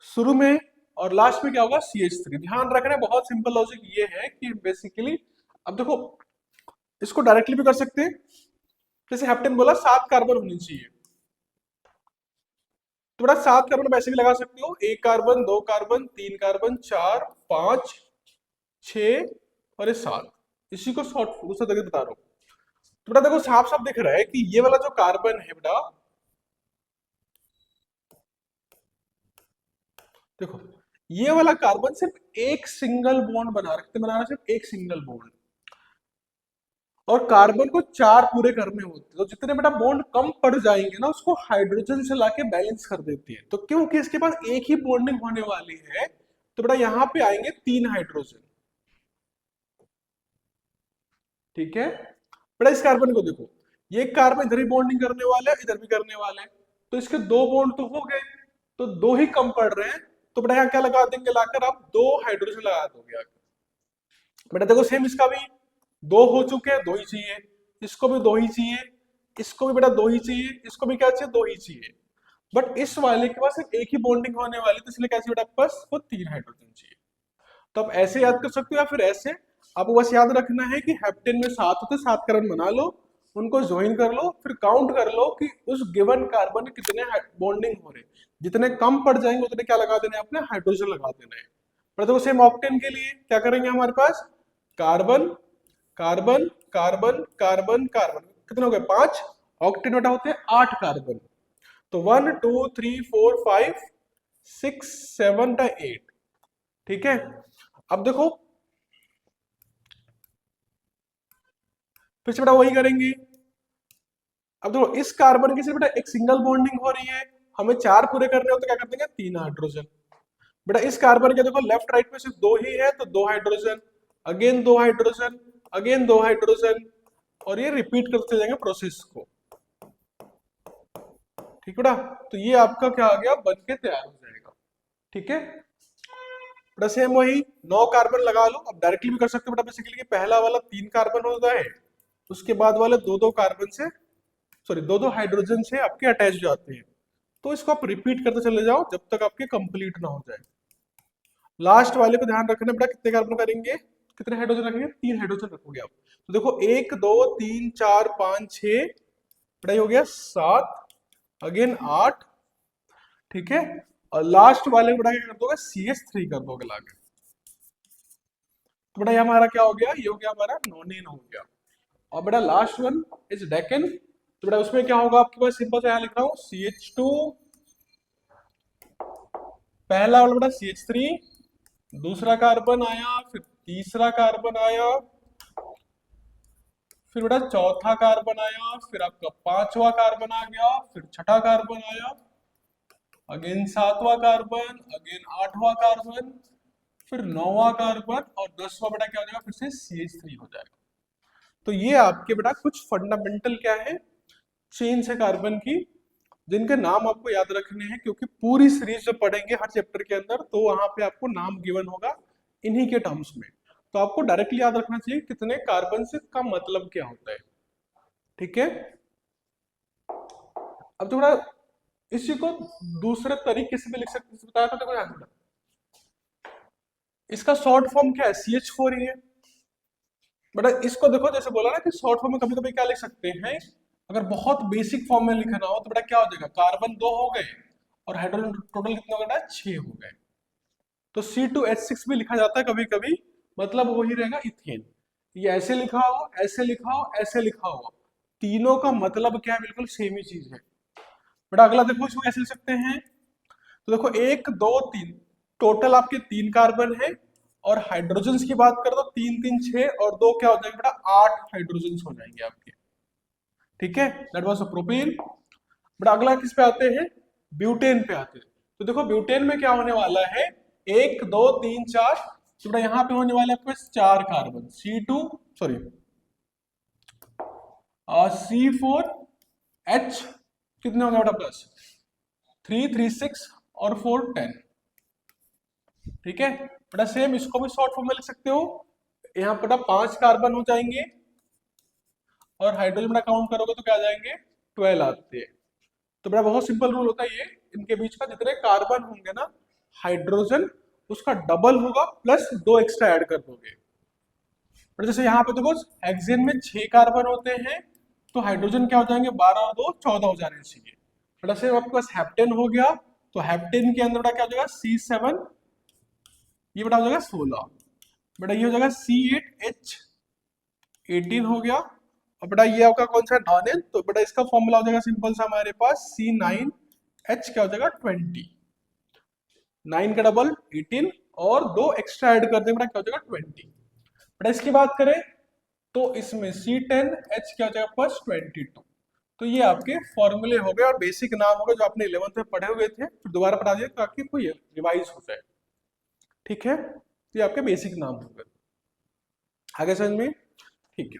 शुरू में और लास्ट में क्या होगा CH3। ध्यान रखना है, बहुत सिंपल लॉजिक ये है कि बेसिकली, अब देखो इसको डायरेक्टली भी कर सकते हैं, जैसे हेप्टेन बोला 7 कार्बन होनी चाहिए, तो बेटा 7 कार्बन वैसे भी लगा सकते हो, एक कार्बन, दो कार्बन, तीन कार्बन, चार, पांच, छ और ये 7, इसी को शॉर्ट दूसरा तरीके बता रहा हूँ। तो बेटा देखो साफ साफ दिख रहा है कि ये वाला जो कार्बन है बेटा, देखो ये वाला कार्बन सिर्फ एक सिंगल बॉन्ड बना रहा है, सिर्फ एक सिंगल बॉन्ड, और कार्बन को चार पूरे करने होते हैं, तो जितने बेटा बॉन्ड कम पड़ जाएंगे ना, उसको हाइड्रोजन से लाके बैलेंस कर देती है। तो क्योंकि इसके पास एक ही बॉन्डिंग होने वाली है, तो बेटा यहाँ पे आएंगे 3 हाइड्रोजन। ठीक है, बेटा इस कार्बन को देखो, ये कार्बन इधर ही बॉन्डिंग करने वाला है, इधर भी करने वाला है, तो इसके दो बॉन्ड तो हो गए, तो दो ही कम पड़ रहे हैं, तो बेटा यहाँ क्या लगा देंगे, लाकर आप दो हाइड्रोजन लगा दोगे आगे। बेटा देखो सेम इसका भी दो हो चुके हैं, दो ही चाहिए, इसको भी दो ही चाहिए, इसको भी बेटा दो ही चाहिए, इसको भी क्या चाहिए, दो ही चाहिए, बट इस वाले के पास सिर्फ एक ही बॉन्डिंग होने वाली, तो इसलिए क्या चाहिए बेटा आपके पास, वो 3 हाइड्रोजन चाहिए। तो आप ऐसे याद कर सकते हो, या फिर ऐसे आपको बस याद रखना है कि हेप्टेन में 7 होते, 7 कार्बन बना लो, उनको ज्वाइन कर लो, फिर काउंट कर लो कि उस गिवन कार्बन में कितने बॉन्डिंग हो रहे, जितने कम पड़ जाएंगे उतने क्या लगा देना है, अपने हाइड्रोजन लगा देना है। पर देखो सेम ऑक्टेन के लिए क्या करेंगे, हमारे पास carbon carbon carbon carbon carbon, कितने हो गए, 5, ऑक्टेन बेटा होते हैं 8 कार्बन, तो 1 2 3 4 5 6 7 8। ठीक है, अब देखो फिर से बेटा वही करेंगे, अब देखो इस कार्बन की सिर्फ बेटा एक सिंगल बॉन्डिंग हो रही है, हमें 4 पूरे करने हो तो क्या कर देंगे, 3 हाइड्रोजन। बेटा इस कार्बन के देखो लेफ्ट राइट में सिर्फ दो ही है, तो 2 hydrogen, again 2 hydrogen, again 2 hydrogen, और ये रिपीट करते जाएंगे प्रोसेस को। ठीक है बेटा, तो ये आपका क्या आ गया, बन के तैयार हो जाएगा। ठीक है बेटा, सेम वही 9 कार्बन लगा लो, अब डायरेक्टली भी कर सकते हो बेटा, बेसिकली पहला वाला 3 कार्बन होता है, उसके बाद वाले दो दो कार्बन से, सॉरी दो दो हाइड्रोजन से आपके अटैच हो जाते हैं, तो इसको आप रिपीट करते चले जाओ जब तक आपके कंप्लीट ना हो जाए। लास्ट वाले को ध्यान रखना बेटा, कितने कार्बन करेंगे, कितने हाइड्रोजन रखेंगे, 3 हाइड्रोजन रखोगे आप, तो देखो 1 2 3 4 5 6 बेटा, ये हो गया 7, अगेन 8। ठीक है, और लास्ट वाले को बेटा क्या कर दोगे, CH3 कर दोगे लाके, तो बेटा ये हमारा क्या हो गया, ये हो गया हमारा नोनिन हो गया। और बेटा लास्ट वन इज डेकन, तो बेटा उसमें क्या होगा आपके पास, सिंपल सा यहाँ लिख रहा हूँ CH2, पहला वाला बेटा CH3, दूसरा कार्बन आया, फिर तीसरा कार्बन आया, फिर बेटा चौथा कार्बन आया, फिर आपका पांचवा कार्बन आ गया, फिर छठा कार्बन आया, अगेन सातवां कार्बन, अगेन आठवां कार्बन, फिर नौवां कार्बन और 10वां बेटा क्या हो जाएगा, फिर से CH3 हो जाएगा। तो ये आपके बेटा कुछ फंडामेंटल क्या है, चेन्स है कार्बन की, जिनके नाम आपको याद रखने हैं, क्योंकि पूरी सीरीज जो पढ़ेंगे हर चैप्टर के अंदर तो वहां पे आपको नाम गिवन होगा इन्हीं के टर्म्स में। तो आपको डायरेक्टली याद रखना चाहिए कितने कार्बन से का मतलब क्या होता है। ठीक है, अब थोड़ा इसी को दूसरे तरीके से भी लिख सकते हैं, बताया था देखो ध्यान से। इसका शॉर्ट फॉर्म क्या है, CH4 ही है बेटा। इसको देखो जैसे बोला ना कि शॉर्ट फॉर्म में कभी कभी क्या लिख सकते हैं, अगर बहुत बेसिक फॉर्म में लिखना हो तो बेटा क्या हो जाएगा, कार्बन 2 हो गए और हाइड्रोजन टोटल कितने हो गए, 6 हो गए। तो C2H6 भी लिखा जाता है कभी कभी, मतलब वही रहेगा इथेन। ये ऐसे लिखा हो, ऐसे लिखा हो, ऐसे लिखा हो, तीनों का मतलब क्या है, बिल्कुल सेम ही चीज है बेटा। अगला देखो इसको कैसे लिख सकते हैं, तो देखो 1 2 3 टोटल आपके 3 कार्बन है, और हाइड्रोजन की बात करें तो 3 3 6 और 2 क्या हो जाएंगे बेटा, 8 हाइड्रोजन हो जाएंगे आपके। ठीक है, दैट वाज प्रोपेन। बट अगला किस पे आते हैं, ब्यूटेन पे आते हैं। तो देखो ब्यूटेन में क्या होने वाला है, 1 2 3 4, तो बेटा यहाँ पे होने वाले आपके 4 कार्बन, C2 सॉरी C4H कितने होंगे बेटा, प्लस 3 3 6 और 4 10। ठीक है बेटा, सेम इसको भी शॉर्ट फॉर्म में लिख सकते हो, यहाँ बेटा 5 कार्बन हो जाएंगे और हाइड्रोजन बेटा काउंट करोगे तो क्या आ जाएंगे, 12 आते हैं। तो बेटा बहुत सिंपल रूल होता है ये, इनके बीच का जितने कार्बन होंगे ना, हाइड्रोजन उसका डबल होगा प्लस 2 एक्स्ट्रा ऐड कर दोगे। पर जैसे यहाँ पे देखो हेक्सेन में 6 कार्बन होते हैं, तो हाइड्रोजन क्या हो जाएंगे, 12 और 2 14 हो जाने चाहिए। बेटा से आपके पास हेप्टेन हो गया, तो हेप्टेन के अंदर बेटा क्या हो जाएगा, C7, ये बेटा हो जाएगा 16, बेटा ये हो जाएगा C8H18 हो गया। और बेटा ये आपका कौन सा नॉन है, तो बेटा इसका फॉर्मूला हो जाएगा सिंपल सा हमारे पास, C9H क्या हो जाएगा 20, 9 का डबल 18 और 2 एक्स्ट्रा ऐड कर दें बेटा क्या हो जाएगा 20। बेटा इसकी बात करें तो इसमें C10H क्या हो जाएगा प्लस 22। तो ये आपके फॉर्मूले हो गए और बेसिक नाम हो गए जो आपने 11th में पढ़े हुए थे, फिर दोबारा पढ़ा दिया ताकि कोई रिवाइज हो जाए। ठीक है, तो ये आपके बेसिक नाम हो गए, आगे समझ में, ठीक है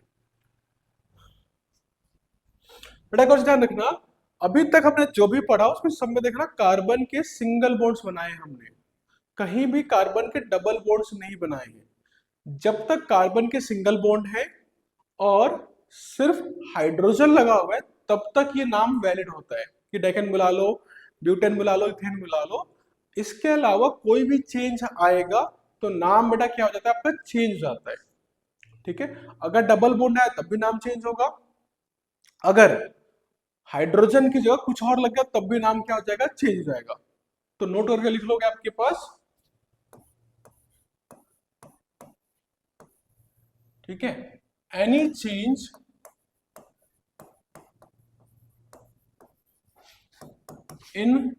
बेटा। कुछ ध्यान रखना, अभी तक हमने जो भी पढ़ा उसमें सब में देखना कार्बन के सिंगल बॉन्ड्स बनाए हमने, कहीं भी कार्बन के डबल बॉन्ड्स नहीं बनाए हैं। जब तक कार्बन के सिंगल बॉन्ड है और सिर्फ हाइड्रोजन लगा हुआ है तब तक ये नाम वैलिड होता है कि डेकेन मिला लो, ब्यूटेन मिला लो, इथेन मिला लो। इसके अलावा कोई भी चेंज आएगा तो नाम बेटा क्या हो जाता है, आपका चेंज हो जाता है। ठीक है, अगर डबल बॉन्ड है तब भी नाम चेंज होगा, अगर हाइड्रोजन की जगह कुछ और लग गया तब भी नाम क्या हो जाएगा, चेंज हो जाएगा। तो नोट करके लिख लोगे आपके पास, ठीक है, any change in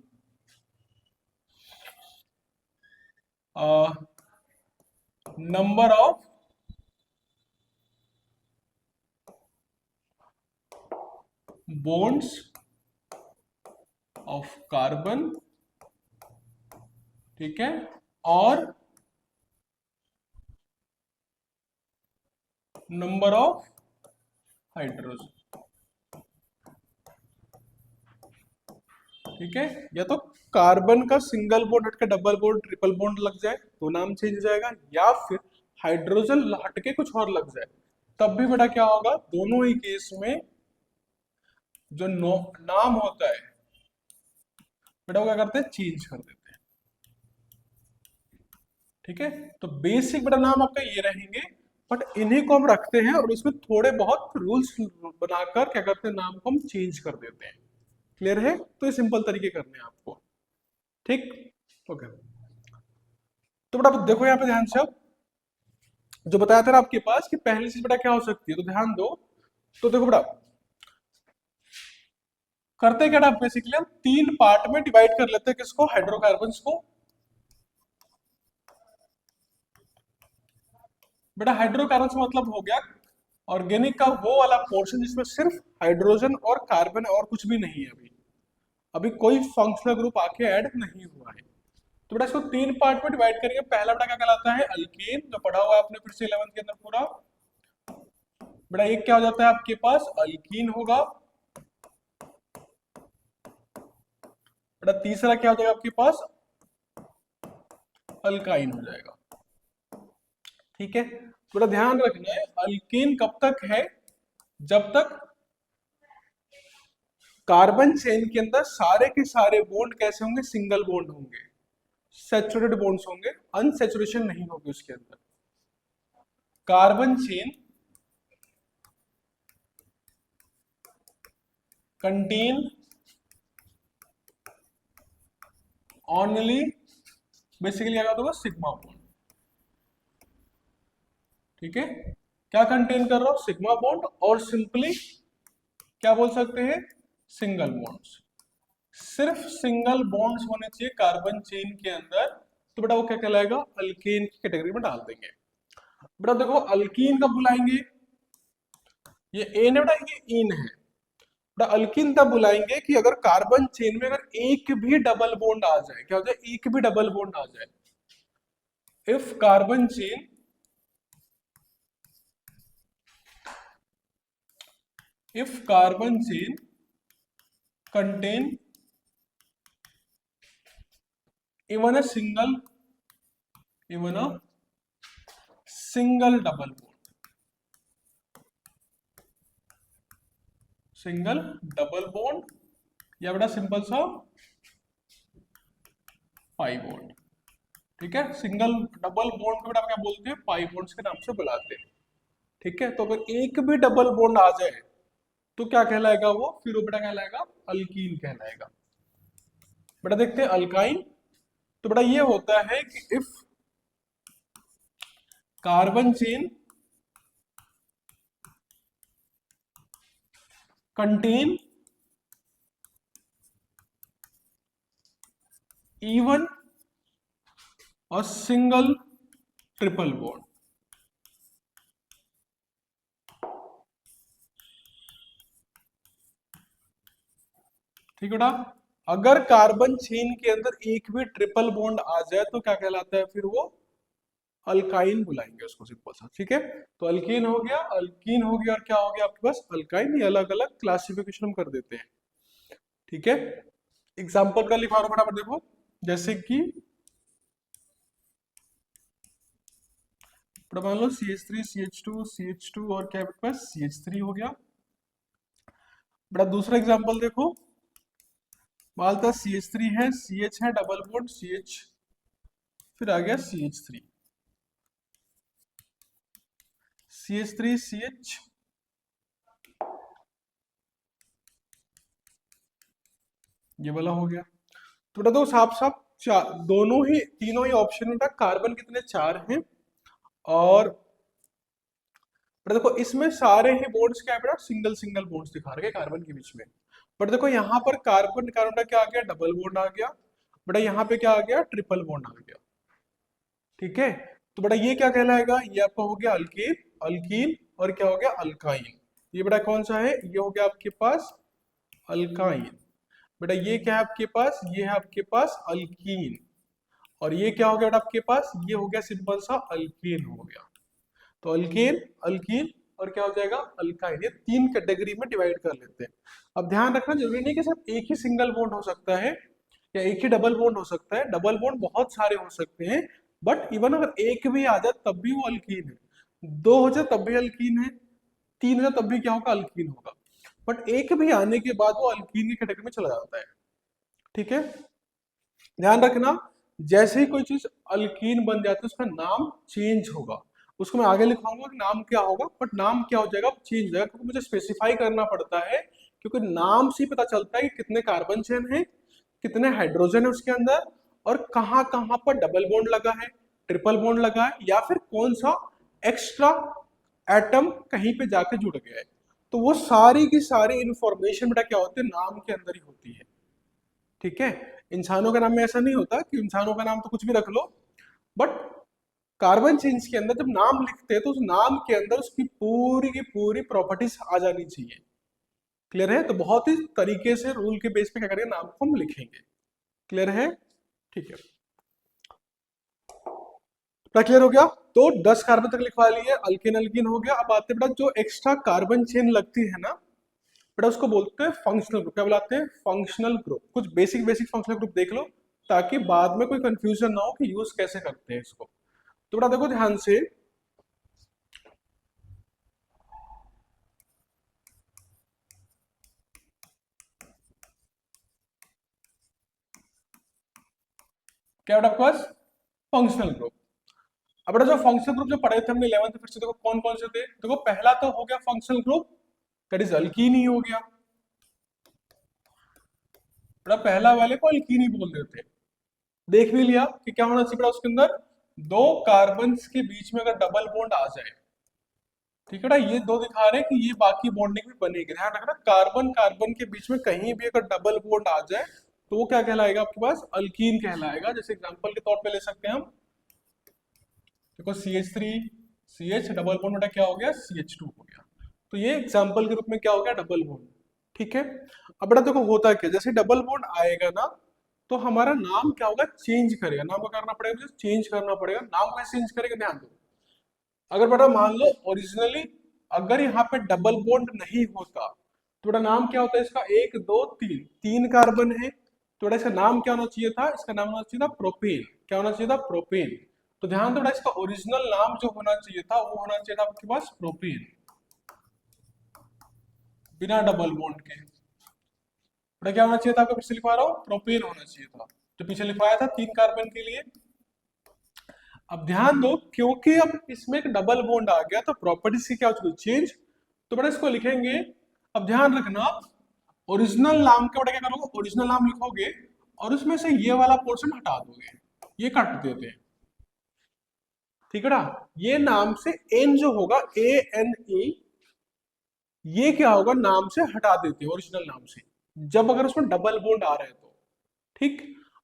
number of bonds of carbon, ठीक है, और नंबर ऑफ हाइड्रोजन। ठीक है, या तो कार्बन का सिंगल बॉन्ड हटके डबल बॉन्ड ट्रिपल बॉन्ड लग जाए तो नाम चेंज हो जाएगा, या फिर हाइड्रोजन हटके कुछ और लग जाए तब भी बेटा क्या होगा, दोनों ही केस में जो नाम होता है बेटा वो क्या करते हैं, चेंज कर देते हैं। ठीक है, तो बेसिक बेटा नाम आपका ये रहेंगे, बट इन्हीं को हम रखते हैं और उसमें थोड़े बहुत रूल्स बनाकर क्या करते हैं, नाम को हम चेंज कर देते हैं। क्लियर है, तो ये सिंपल तरीके करने हैं आपको। ठीक, ओके। तो बेटा देखो यहाँ पे ध्यान से, अब जो बताया था ना आपके पास कि पहली चीज बेटा क्या हो सकती है, तो ध्यान दो। तो देखो बेटा करते क्या ना, बेसिकली हम 3 पार्ट में डिवाइड कर लेते हैं किसको, हाइड्रोकार्बन्स को। बेटा हाइड्रोकार्बन मतलब हो गया ऑर्गेनिक का वो वाला पोर्शन जिसमें सिर्फ हाइड्रोजन और कार्बन और कुछ भी नहीं है, अभी अभी कोई फंक्शनल ग्रुप आके ऐड नहीं हुआ है। तो बेटा इसको तीन पार्ट में डिवाइड करेंगे। पहला बेटा क्या कहलाता है, अल्कीन, जो पढ़ा हुआ है आपने फिर से 11th के अंदर पूरा। बेटा एक क्या हो जाता है आपके पास, अल्कीन होगा। बेटा तीसरा क्या हो जाएगा आपके पास, अल्काइन हो जाएगा। ठीक है, थोड़ा ध्यान रखना है, अल्कीन कब तक है, जब तक कार्बन चेन के अंदर सारे के सारे बॉन्ड कैसे होंगे, सिंगल बॉन्ड होंगे, सैचुरेटेड बॉन्ड्स होंगे, अनसैचुरेशन नहीं होगी उसके अंदर। Carbon chain contain only basically क्या होगा, सिग्मा बॉन्ड। ठीक है, क्या कंटेन कर रहा हूं, सिग्मा बॉन्ड, और सिंपली क्या बोल सकते हैं, सिंगल बॉन्ड्स। सिर्फ सिंगल बॉन्ड्स होने चाहिए कार्बन चेन के अंदर, तो बेटा वो क्या कहलाएगा, अल्केन की कैटेगरी में डाल देंगे। बेटा देखो अल्कीन कब बुलाएंगे, ये एन है बेटा, ये इन है। बेटा अल्कीन तब बुलाएंगे कि अगर कार्बन चेन में अगर एक भी डबल बॉन्ड आ जाए, क्या हो जाए, एक भी डबल बॉन्ड आ जाए। If carbon chain contain even a single double bond, single double bond, या बेटा सिंपल सा पाई बॉन्ड। ठीक है, सिंगल डबल बॉन्ड को बेटा क्या बोलते हैं, पाई बॉन्ड्स के नाम से बुलाते हैं। ठीक है, तो अगर एक भी डबल बॉन्ड आ जाए तो क्या कहलाएगा वो, फिर वो बेटा कहलाएगा अल्कीन कहलाएगा। बेटा देखते हैं अल्काइन, तो बेटा ये होता है कि if carbon chain contain even a single triple bond. ठीक है बेटा, अगर कार्बन चेन के अंदर एक भी ट्रिपल बॉन्ड आ जाए तो क्या कहलाता है, फिर वो अल्काइन बुलाएंगे उसको, सिंपल सा। ठीक है, तो अल्कीन हो गया, अल्कीन हो गया, और क्या हो गया आपके पास, अल्काइन। ये अलग अलग क्लासिफिकेशन हम कर देते हैं। ठीक है, एग्जाम्पल का लिखा रहा फटाफट देखो, जैसे कि मान लो CH3 CH2 CH2 और क्या आपके पास CH3 हो गया। बड़ा दूसरा एग्जांपल देखो, मालता CH3 है, CH है, डबल बॉन्ड CH, फिर आ गया CH3 CH3 CH, ये वाला हो गया। तो बेटा दो साफ साफ दोनों ही तीनों ही ऑप्शन में कार्बन कितने, 4 हैं। और बेटा देखो इसमें सारे ही बॉन्ड्स क्या है बेटा, सिंगल सिंगल बॉन्ड्स दिखा रहे हैं कार्बन के बीच में। बट देखो यहाँ पर कार्बन कार्बन का क्या आ गया, डबल बॉन्ड आ गया। बेटा यहाँ पे क्या आ गया, ट्रिपल बॉन्ड आ गया। ठीक है, तो बेटा ये क्या कहलाएगा, ये आपका हो गया अल्कीन, अल्कीन, और क्या हो गया, अल्काइन। ये बेटा कौन सा है, ये हो गया आपके पास अल्काइन। बेटा ये क्या है आपके पास, ये है आपके पास अल्कीन। और ये क्या हो गया बेटा आपके पास, ये हो गया सिंपल सा अल्कीन हो गया। तो अल्केन, अल्कीन, और क्या हो जाएगा, अल्काइन। ये तीन कैटेगरी में डिवाइड कर लेते हैं। अब ध्यान रखना, जरूरी नहीं कि सिर्फ एक ही सिंगल बॉन्ड हो सकता है या एक ही डबल बॉन्ड हो सकता है, डबल बॉन्ड बहुत सारे हो सकते हैं। बट इवन अगर एक भी आ जाए तब भी वो अल्कीन है, दो हो जाए तब भी अल्कीन है, तीन हो जाए तब भी क्या होगा, अल्कीन होगा। बट एक भी आने के बाद वो अल्कीन की कैटेगरी में चला जाता है। ठीक है, ध्यान रखना, जैसे ही कोई चीज अल्कीन बन जाती है उसका नाम चेंज होगा। उसको मैं आगे लिखाऊंगा कि नाम क्या होगा, बट नाम क्या हो जाएगा, चेंज हो जाएगा, क्योंकि मुझे स्पेसिफाई करना पड़ता है। क्योंकि नाम से ही पता चलता है कि कितने कार्बन चेन है, कितने हाइड्रोजन है उसके अंदर, और कहाँ कहाँ पर डबल बॉन्ड लगा है, ट्रिपल बॉन्ड लगा है, या फिर कौन सा एक्स्ट्रा एटम कहीं पे जाके जुड़ गया है। तो वो सारी की सारी इंफॉर्मेशन बेटा क्या होती है, नाम के अंदर ही होती है। ठीक है, इंसानों के नाम में ऐसा नहीं होता कि इंसानों का नाम तो कुछ भी रख लो, बट कार्बन चेन्स के अंदर जब नाम लिखते हैं तो उस नाम के अंदर उसकी पूरी की पूरी प्रॉपर्टीज आ जानी चाहिए। क्लियर है? तो बहुत ही तरीके से रूल के बेस पे क्या करेंगे, नाम को हम लिखेंगे। क्लियर है? ठीक है, क्या क्लियर हो गया? तो 10 कार्बन तक लिखवा लिए, अल्केन अल्कीन हो गया। अब आते बेटा जो एक्स्ट्रा कार्बन चेन लगती है ना बेटा, उसको बोलते हैं फंक्शनल ग्रुप। क्या बुलाते हैं? Functional group. कुछ बेसिक बेसिक फंक्शनल ग्रुप देख लो ताकि बाद में कोई कंफ्यूजन ना हो कि यूज कैसे करते हैं इसको। तो बेटा देखो ध्यान से, क्या बेटा आपके पास फंक्शनल ग्रुप। अब बेटा जो फंक्शनल ग्रुप जो पढ़े थे हमने 11th फिर से देखो कौन कौन से थे। देखो पहला तो हो गया functional group, that is alkene ही हो गया। बेटा पहला वाले को अल्कीन ही बोल देते हैं। देख भी लिया कि क्या होना चाहिए बेटा उसके अंदर, दो कार्बन के बीच में अगर डबल बॉन्ड आ जाए, ठीक है ना, ये दो दिखा रहे हैं कि ये बाकी बॉन्डिंग भी बनेगी। ध्यान रखना कार्बन कार्बन के बीच में कहीं भी अगर डबल बॉन्ड आ जाए तो वो क्या कहलाएगा आपके पास, अल्कीन कहलाएगा। जैसे एग्जांपल के तौर पे ले सकते हैं हम, देखो CH3 CH डबल बॉन्ड बेटा क्या हो गया, CH2 हो गया। तो ये एग्जांपल के रूप में क्या हो गया, डबल बॉन्ड। ठीक है, अब बेटा देखो होता क्या, जैसे डबल बॉन्ड आएगा ना तो हमारा नाम क्या होगा, चेंज करेगा। नाम क्या करना पड़ेगा, मुझे चेंज करना पड़ेगा। नाम कैसे चेंज करेगा, ध्यान दो। अगर बेटा मान लो ओरिजिनली अगर यहाँ पे डबल बॉन्ड नहीं होता तो बेटा नाम क्या होता है इसका, 1 2 3, 3 कार्बन है तो बेटा इसका नाम क्या होना चाहिए था, इसका नाम होना चाहिए था प्रोपेन। क्या होना चाहिए था, प्रोपेन। तो ध्यान दो बेटा इसका ओरिजिनल नाम जो होना चाहिए था वो होना चाहिए था आपके पास प्रोपेन, बिना डबल बॉन्ड के। बेटा क्या होना चाहिए था आपको, फिर से लिखवा रहा हूँ, प्रोपेन होना चाहिए था। तो पीछे लिखवाया था 3 कार्बन के लिए। अब ध्यान दो क्योंकि अब इसमें एक डबल बॉन्ड आ गया तो प्रॉपर्टीज की क्या हो चुकी, चेंज। तो बेटा इसको लिखेंगे, अब ध्यान रखना ओरिजिनल नाम के बेटा क्या करोगे, ओरिजिनल नाम लिखोगे और उसमें से ये वाला पोर्शन हटा दोगे, ये काट देते हैं। ठीक है ना, ये नाम से एन जो होगा ANE, ये क्या होगा, नाम से हटा देते हैं ओरिजिनल नाम से, जब अगर उसमें डबल बॉन्ड आ रहा है तो। ठीक,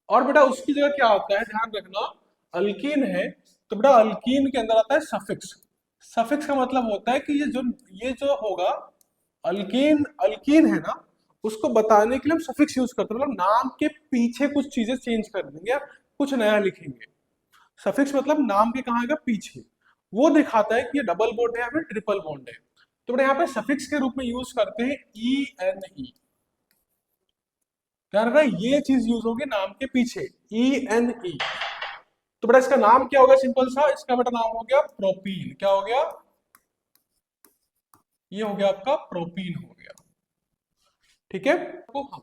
और बेटा उसकी जगह क्या आता है, ध्यान रखना, अल्कीन है तो बेटा अल्कीन के अंदर आता है सफिक्स। सफिक्स का मतलब होता है कि ये जो होगा अल्कीन, अल्कीन है ना, उसको बताने के लिए हम सफिक्स यूज करते हैं। मतलब नाम के पीछे कुछ चीजें चेंज कर देंगे या कुछ नया लिखेंगे। सफिक्स मतलब नाम के कहाँ आएगा, पीछे। वो दिखाता है कि ये डबल बॉन्ड है या फिर ट्रिपल बॉन्ड है। तो बेटा यहाँ पे सफिक्स के रूप में यूज करते हैं ENE। ध्यान रखना ये चीज यूज होगी नाम के पीछे, ENE। तो बेटा इसका नाम क्या होगा, सिंपल सा, इसका बेटा नाम हो गया प्रोपीन। क्या हो गया, ये हो गया आपका प्रोपीन हो गया। ठीक है, तो हम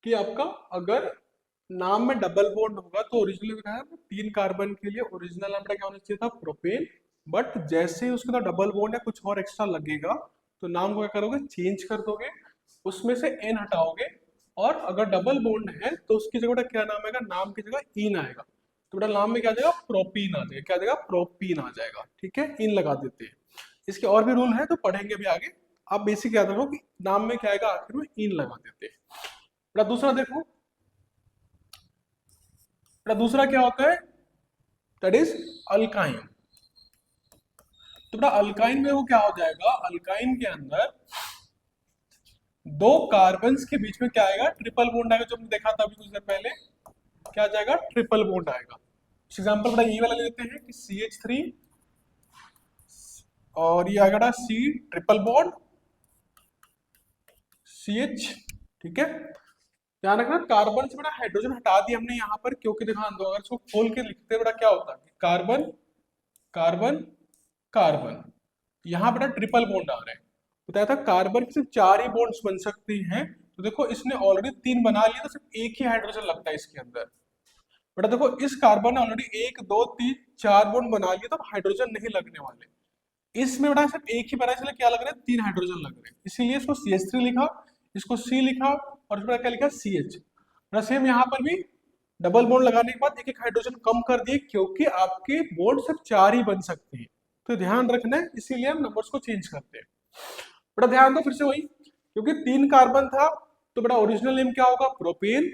कि आपका अगर नाम में डबल बॉन्ड होगा तो ओरिजिनल क्या है, 3 कार्बन के लिए ओरिजिनल नाम क्या होना चाहिए था, प्रोपेन। बट जैसे ही उसके अंदर डबल बॉन्ड या कुछ और एक्स्ट्रा लगेगा तो नाम को क्या करोगे, चेंज कर दोगे, उसमें से एन हटाओगे। और अगर डबल बॉन्ड है तो उसकी जगह क्या नाम आएगा, नाम की जगह इन आएगा। तो बेटा नाम में क्या आ जाएगा, प्रोपीन आ जाएगा। क्या आ जाएगा, प्रोपीन आ जाएगा। ठीक है, इन लगा देते हैं। इसके और भी रूल है तो पढ़ेंगे अभी आगे। आप बेसिक याद रखो कि नाम में क्या आएगा, आखिर में इन लगा देते हैं। बेटा दूसरा देखो, बेटा दूसरा क्या होता है, दैट इज अल्काइन। तो बेटा अल्काइन में वो क्या हो जाएगा, अल्काइन के अंदर दो कार्बन के बीच में क्या आएगा, ट्रिपल बॉन्ड आएगा। जो हमने देखा था अभी कुछ देर पहले, क्या आ जाएगा, ट्रिपल बॉन्ड आएगा। एग्जाम्पल बेटा ये वाला लेते हैं कि CH3 और ये आएगा C ट्रिपल बॉन्ड CH। ठीक है, ध्यान रखना कार्बन से बेटा हाइड्रोजन हटा दिया हमने यहाँ पर, क्योंकि ध्यान दो अगर इसको खोल के लिखते बेटा क्या होता है, कार्बन कार्बन कार्बन, यहाँ बेटा ट्रिपल बॉन्ड आ रहे हैं। बताया था कार्बन की सिर्फ 4 ही बॉन्ड्स बन सकती हैं। तो देखो इसने ऑलरेडी 3 बना लिया तो सिर्फ एक ही हाइड्रोजन लगता है इसके अंदर। बेटा देखो इस कार्बन ने ऑलरेडी 1 2 3 4 बॉन्ड बना लिए तो हाइड्रोजन नहीं लगने वाले। इसमें बेटा सिर्फ एक ही बना, इसलिए क्या लग रहा है, 3 हाइड्रोजन लग रहे हैं। इसीलिए इसको CH3 लिखा, इसको C लिखा और इसमें क्या लिखा, CH। सेम यहाँ पर भी डबल बॉन्ड लगाने के बाद एक एक हाइड्रोजन कम कर दिए, क्योंकि आपके बॉन्ड सिर्फ 4 ही बन सकते हैं। तो ध्यान रखना है, इसीलिए हम नंबर्स को चेंज करते हैं। बेटा ध्यान दो फिर से वही, क्योंकि 3 कार्बन था तो बेटा ओरिजिनल नेम क्या होगा, प्रोपेन।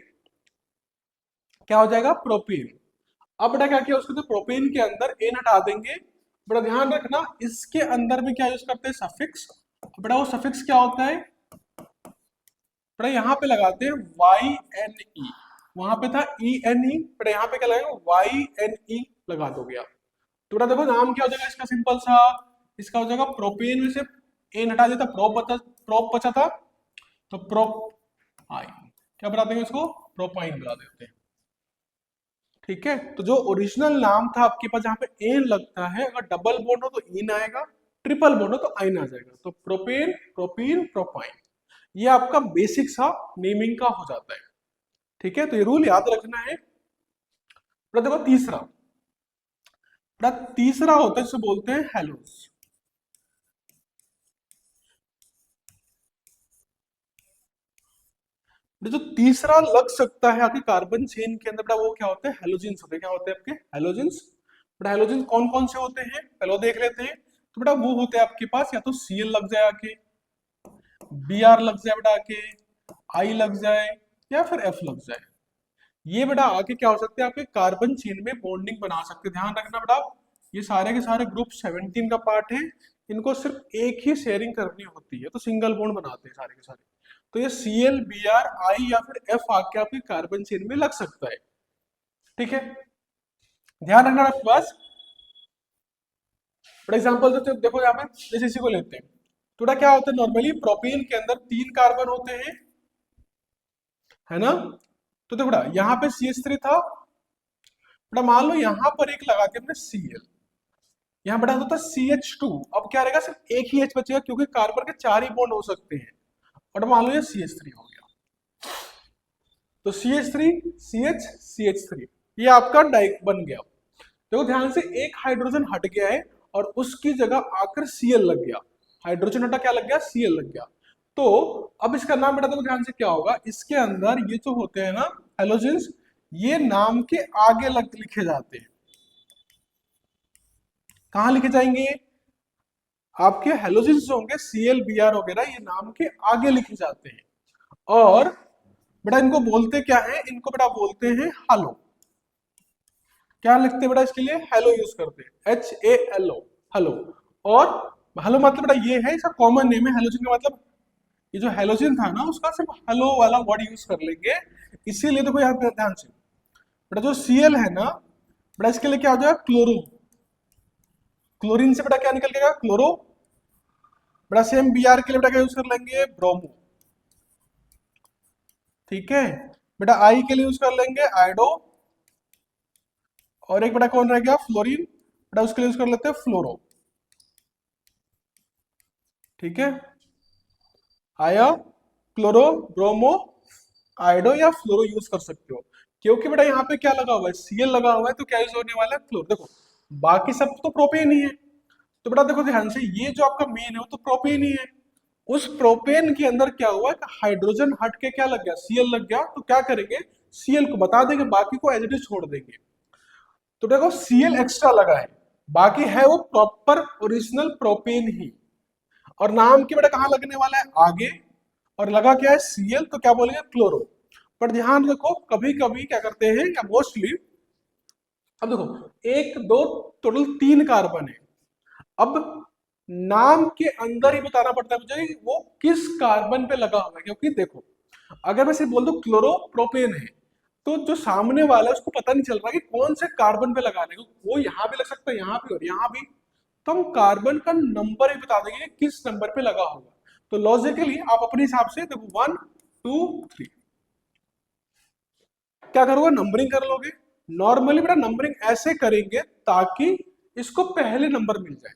क्या हो जाएगा, प्रोपेन। अब बेटा क्या किया उसके तो प्रोपेन के अंदर एन हटा देंगे। बेटा ध्यान रखना इसके अंदर में क्या यूज करते हैं, सफिक्स। बेटा वो सफिक्स क्या होता है, बेटा यहाँ पे लगाते हैं वाई एन ई, वहां पे था ई एन ई, बेटा यहाँ पे क्या लगेगा वाई एन ई लगा दोगे आप। तो बेटा देखो नाम क्या हो जाएगा इसका, सिंपल सा, इसका हो जाएगा प्रोपेन में से एन हटा देता, प्रोप बचा था, तो प्रोप आई, क्या बना देंगे इसको, प्रोपाइन बना देते हैं। ठीक है, तो जो ओरिजिनल नाम था आपके पास जहां पे एन लगता है, अगर डबल बॉन्ड हो तो इन आएगा, ट्रिपल बॉन्ड हो तो आइन आ जाएगा, तो प्रोपेन प्रोपीन प्रोपाइन, ये आपका बेसिक सा नेमिंग का हो जाता है। ठीक है, तो ये रूल याद रखना है। बेटा देखो तीसरा, बेटा तीसरा होता है जिसे बोलते हैं हेलोस। जो तीसरा लग सकता है आपके कार्बन चेन के अंदर, बेटा वो क्या होते हैं, हेलोजेंस होते हैं। क्या होते हैं आपके हेलोजेंस। बेटा हेलोजेंस कौन कौन से होते हैं पहले वो देख लेते हैं। तो बेटा वो होते हैं आपके पास, या तो सीएल लग जाए आके, बीआर लग जाए बेटा आके, आई लग जाए, या फिर एफ लग जाए। ये बेटा आके क्या हो सकते हैं आपके कार्बन चेन में बॉन्डिंग बना सकते हैं। ध्यान रखना बेटा ये सारे के सारे ग्रुप 17 का पार्ट है, इनको सिर्फ एक ही शेयरिंग करनी होती है, तो सिंगल बॉन्ड बनाते हैं सारे के सारे। तो ये C L B R I या फिर एफ आके आपके कार्बन चेन में लग सकता है। ठीक है, ध्यान रखना आपके पास। फॉर एग्जाम्पल तो देखो यहाँ पे जैसे इसी को लेते हैं, थोड़ा क्या होता है नॉर्मली प्रोपेन के अंदर 3 कार्बन होते हैं, है ना। तो देखो बेटा यहाँ पे CH3 था, बेटा मान लो यहाँ पर एक लगा के हमने Cl, यहाँ बेटा होता है CH2, अब क्या रहेगा सिर्फ एक ही H बचेगा क्योंकि कार्बन के 4 ही बॉन्ड हो सकते हैं, और मान लो ये CH3 हो गया, तो CH3 CH CH3 ये आपका डाइ बन गया। देखो ध्यान से एक हाइड्रोजन हट गया है और उसकी जगह आकर Cl लग गया, हाइड्रोजन हटा क्या लग गया, Cl लग गया। तो अब इसका नाम बेटा देखो ध्यान से क्या होगा, इसके अंदर ये जो होते हैं ना हेलोजेंस, ये नाम के आगे लिखे जाते हैं। कहां लिखे जाएंगे, आपके हेलोजेंस जो होंगे Cl Br वगैरह ये नाम के आगे लिखे जाते हैं। और बेटा इनको बोलते क्या है, इनको बेटा बोलते हैं हालो। क्या लिखते हैं बेटा इसके लिए, हेलो यूज करते हैं, HALO, हेलो। और हेलो मतलब बेटा ये है, इसका कॉमन नेम है हेलोजन का मतलब, ये जो हेलोजन था ना उसका सिर्फ हेलो वाला वर्ड यूज कर लेंगे, इसीलिए देखो यहाँ पे ध्यान से बेटा जो Cl है ना, बेटा इसके लिए क्या हो जाएगा क्लोरो, क्लोरीन से बेटा क्या निकल गया क्लोरो। बेटा सेम Br के लिए बेटा क्या यूज कर लेंगे, ब्रोमो। ठीक है, बेटा आई के लिए यूज कर लेंगे आयोडो, और एक बेटा कौन रह गया फ्लोरीन, बेटा उसके लिए यूज कर लेते हैं फ्लोरो। ठीक है, आया क्लोरो ब्रोमो आयोडो या फ्लोरो यूज कर सकते हो, क्योंकि बेटा यहाँ पे क्या लगा हुआ है, Cl लगा हुआ है, तो क्या यूज होने वाला है फ्लोर। देखो बाकी सब तो प्रोपेन ही है, तो बेटा देखो ध्यान से ये जो आपका मेन है वो तो प्रोपेन ही है, उस प्रोपेन के अंदर क्या हुआ कि हाइड्रोजन हट के क्या लग गया, Cl लग गया, तो क्या करेंगे Cl को बता देंगे, बाकी को एज इट इज छोड़ देंगे। तो देखो Cl एक्स्ट्रा लगा है, बाकी है वो प्रॉपर ओरिजिनल प्रोपेन ही, और नाम के बेटा कहाँ लगने वाला है आगे, और लगा क्या है Cl, तो क्या बोलेंगे क्लोरो। पर ध्यान रखो कभी कभी क्या करते हैं या मोस्टली, अब देखो एक दो टोटल 3 कार्बन है, अब नाम के अंदर ही बताना पड़ता है मुझे वो किस कार्बन पे लगा हुआ है, क्योंकि देखो अगर मैं सिर्फ बोल दूं क्लोरो प्रोपेन है, तो जो सामने वाला है उसको पता नहीं चल रहा कि कौन से कार्बन पे लगाने को, वो यहाँ भी लग सकता है यहाँ भी और यहाँ भी, तो हम कार्बन का नंबर ही बता देंगे किस नंबर पे लगा होगा। तो लॉजिकली आप अपने हिसाब से देखो 1 2 3 क्या करोगे, नंबरिंग कर लोगे। नॉर्मली बेटा नंबरिंग ऐसे करेंगे ताकि इसको पहले नंबर मिल जाए,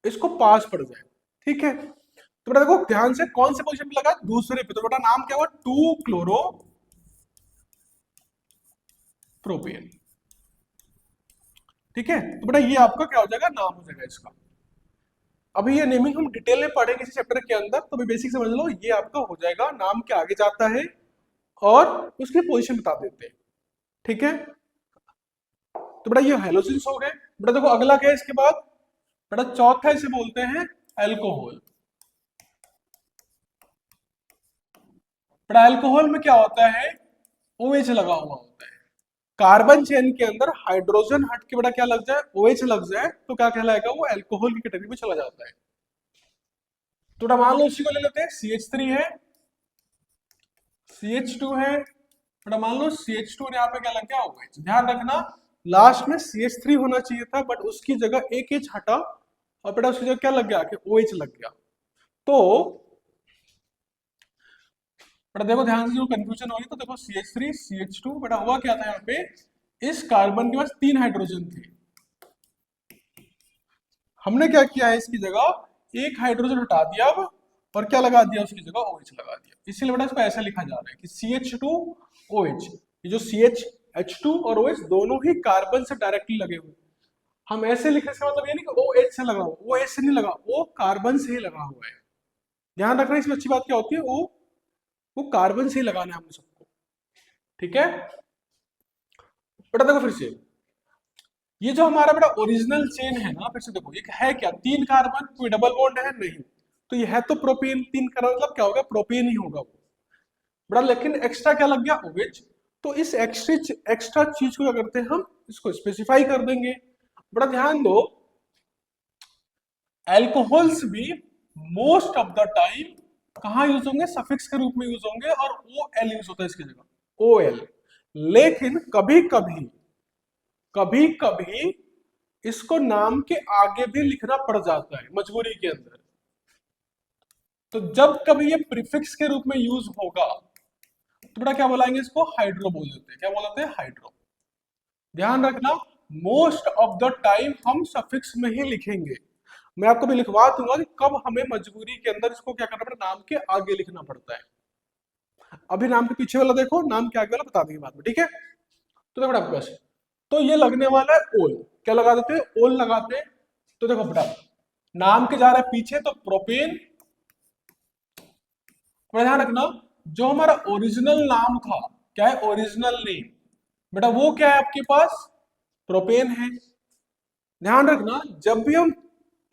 इसको पास पड़ जाए। ठीक है, तो बेटा देखो ध्यान से कौन से पोजीशन पे लगा, दूसरे पे, तो बेटा नाम क्या हुआ 2 क्लोरो प्रोपेन। ठीक है, तो बेटा ये आपका क्या हो जाएगा, नाम हो जाएगा इसका। अभी ये नेमिंग हम डिटेल में पढ़ेंगे इसी चैप्टर के अंदर, तो अभी बेसिक समझ लो, ये आपका हो जाएगा नाम के आगे जाता है और उसकी पोजीशन बता देते हैं। ठीक है, तो बेटा ये हेलोजेंस हो गए। बेटा देखो अगला क्या है इसके बाद, बेटा चौथा इसे बोलते हैं अल्कोहल। बेटा अल्कोहल में क्या होता है, OH लगा हुआ होता है, कार्बन चेन के अंदर हाइड्रोजन हट के बेटा क्या लग जाए, OH लग जाए, तो क्या कहलाएगा, वो अल्कोहल की कैटेगरी में चला जाता है। तो बेटा मान लो उसी को ले लेते हैं, CH3 है, CH2 है, बेटा मान लो CH2 और यहाँ पे क्या लग गया, OH। ध्यान रखना लास्ट में CH3 होना चाहिए था, बट उसकी जगह एक H हटा और बेटा उसकी जगह क्या लग गया कि OH लग गया। तो बेटा देखो ध्यान से, जो कंफ्यूजन हो रही, तो देखो CH3 CH2, बेटा हुआ क्या था यहाँ पे, इस कार्बन के पास 3 हाइड्रोजन थे, हमने क्या किया है, इसकी जगह एक हाइड्रोजन हटा दिया अब, और क्या लगा दिया उसकी जगह, OH लगा दिया। इसीलिए बेटा इसको ऐसा लिखा जा रहा है कि CH2OH। ये जो CH H2 और OH दोनों ही कार्बन से डायरेक्टली लगे हुए, हम ऐसे लिखने से मतलब ये नहीं कि OH से लगा हुआ, OH से नहीं लगा, वो कार्बन से ही लगा हुआ है। ध्यान रखना, इसमें अच्छी बात क्या होती है, वो कार्बन से ही लगाना है हमने सबको, ठीक है। बेटा देखो फिर से, ये जो हमारा बेटा ओरिजिनल चेन है ना, फिर से देखो, ये है क्या, 3 कार्बन, कोई डबल बॉन्ड है नहीं, तो ये है तो प्रोपेन, 3 कार्बन मतलब क्या होगा, प्रोपेन ही होगा वो बेटा, लेकिन एक्स्ट्रा क्या लग गया, OH। तो इस एक्स्ट्रा चीज को क्या करते हैं, हम इसको स्पेसिफाई कर देंगे। बड़ा ध्यान दो, एल्कोहल्स भी मोस्ट ऑफ द टाइम कहाँ यूज होंगे, सफिक्स के रूप में यूज होंगे, और OL यूज होता है इसकी जगह, OL। लेकिन कभी कभी, कभी कभी इसको नाम के आगे भी लिखना पड़ जाता है मजबूरी के अंदर। तो जब कभी ये प्रीफिक्स के रूप में यूज होगा, तो बेटा क्या बोलाएंगे, इसको हाइड्रो बोल देते हैं, क्या बोलते हैं, हाइड्रो। ध्यान रखना, मोस्ट ऑफ द टाइम हम सफिक्स में ही लिखेंगे। मैं आपको भी लिखवा दूंगा कि कब हमें मजबूरी के अंदर इसको क्या करना पड़ता है, नाम के आगे लिखना पड़ता है। अभी नाम के पीछे वाला देखो, नाम के आगे वाला बता देंगे बाद में, ठीक है। तो देखो आपके पास, तो ये लगने वाला है ओल, क्या लगा देते हैं, ओल लगाते हैं। तो देखो बेटा, नाम के जा रहा है पीछे, तो प्रोपेन। ध्यान रखना, जो हमारा ओरिजिनल नाम था, क्या है, ओरिजिनल नेम, बेटा वो क्या है आपके पास, प्रोपेन है। ध्यान रखना, जब भी हम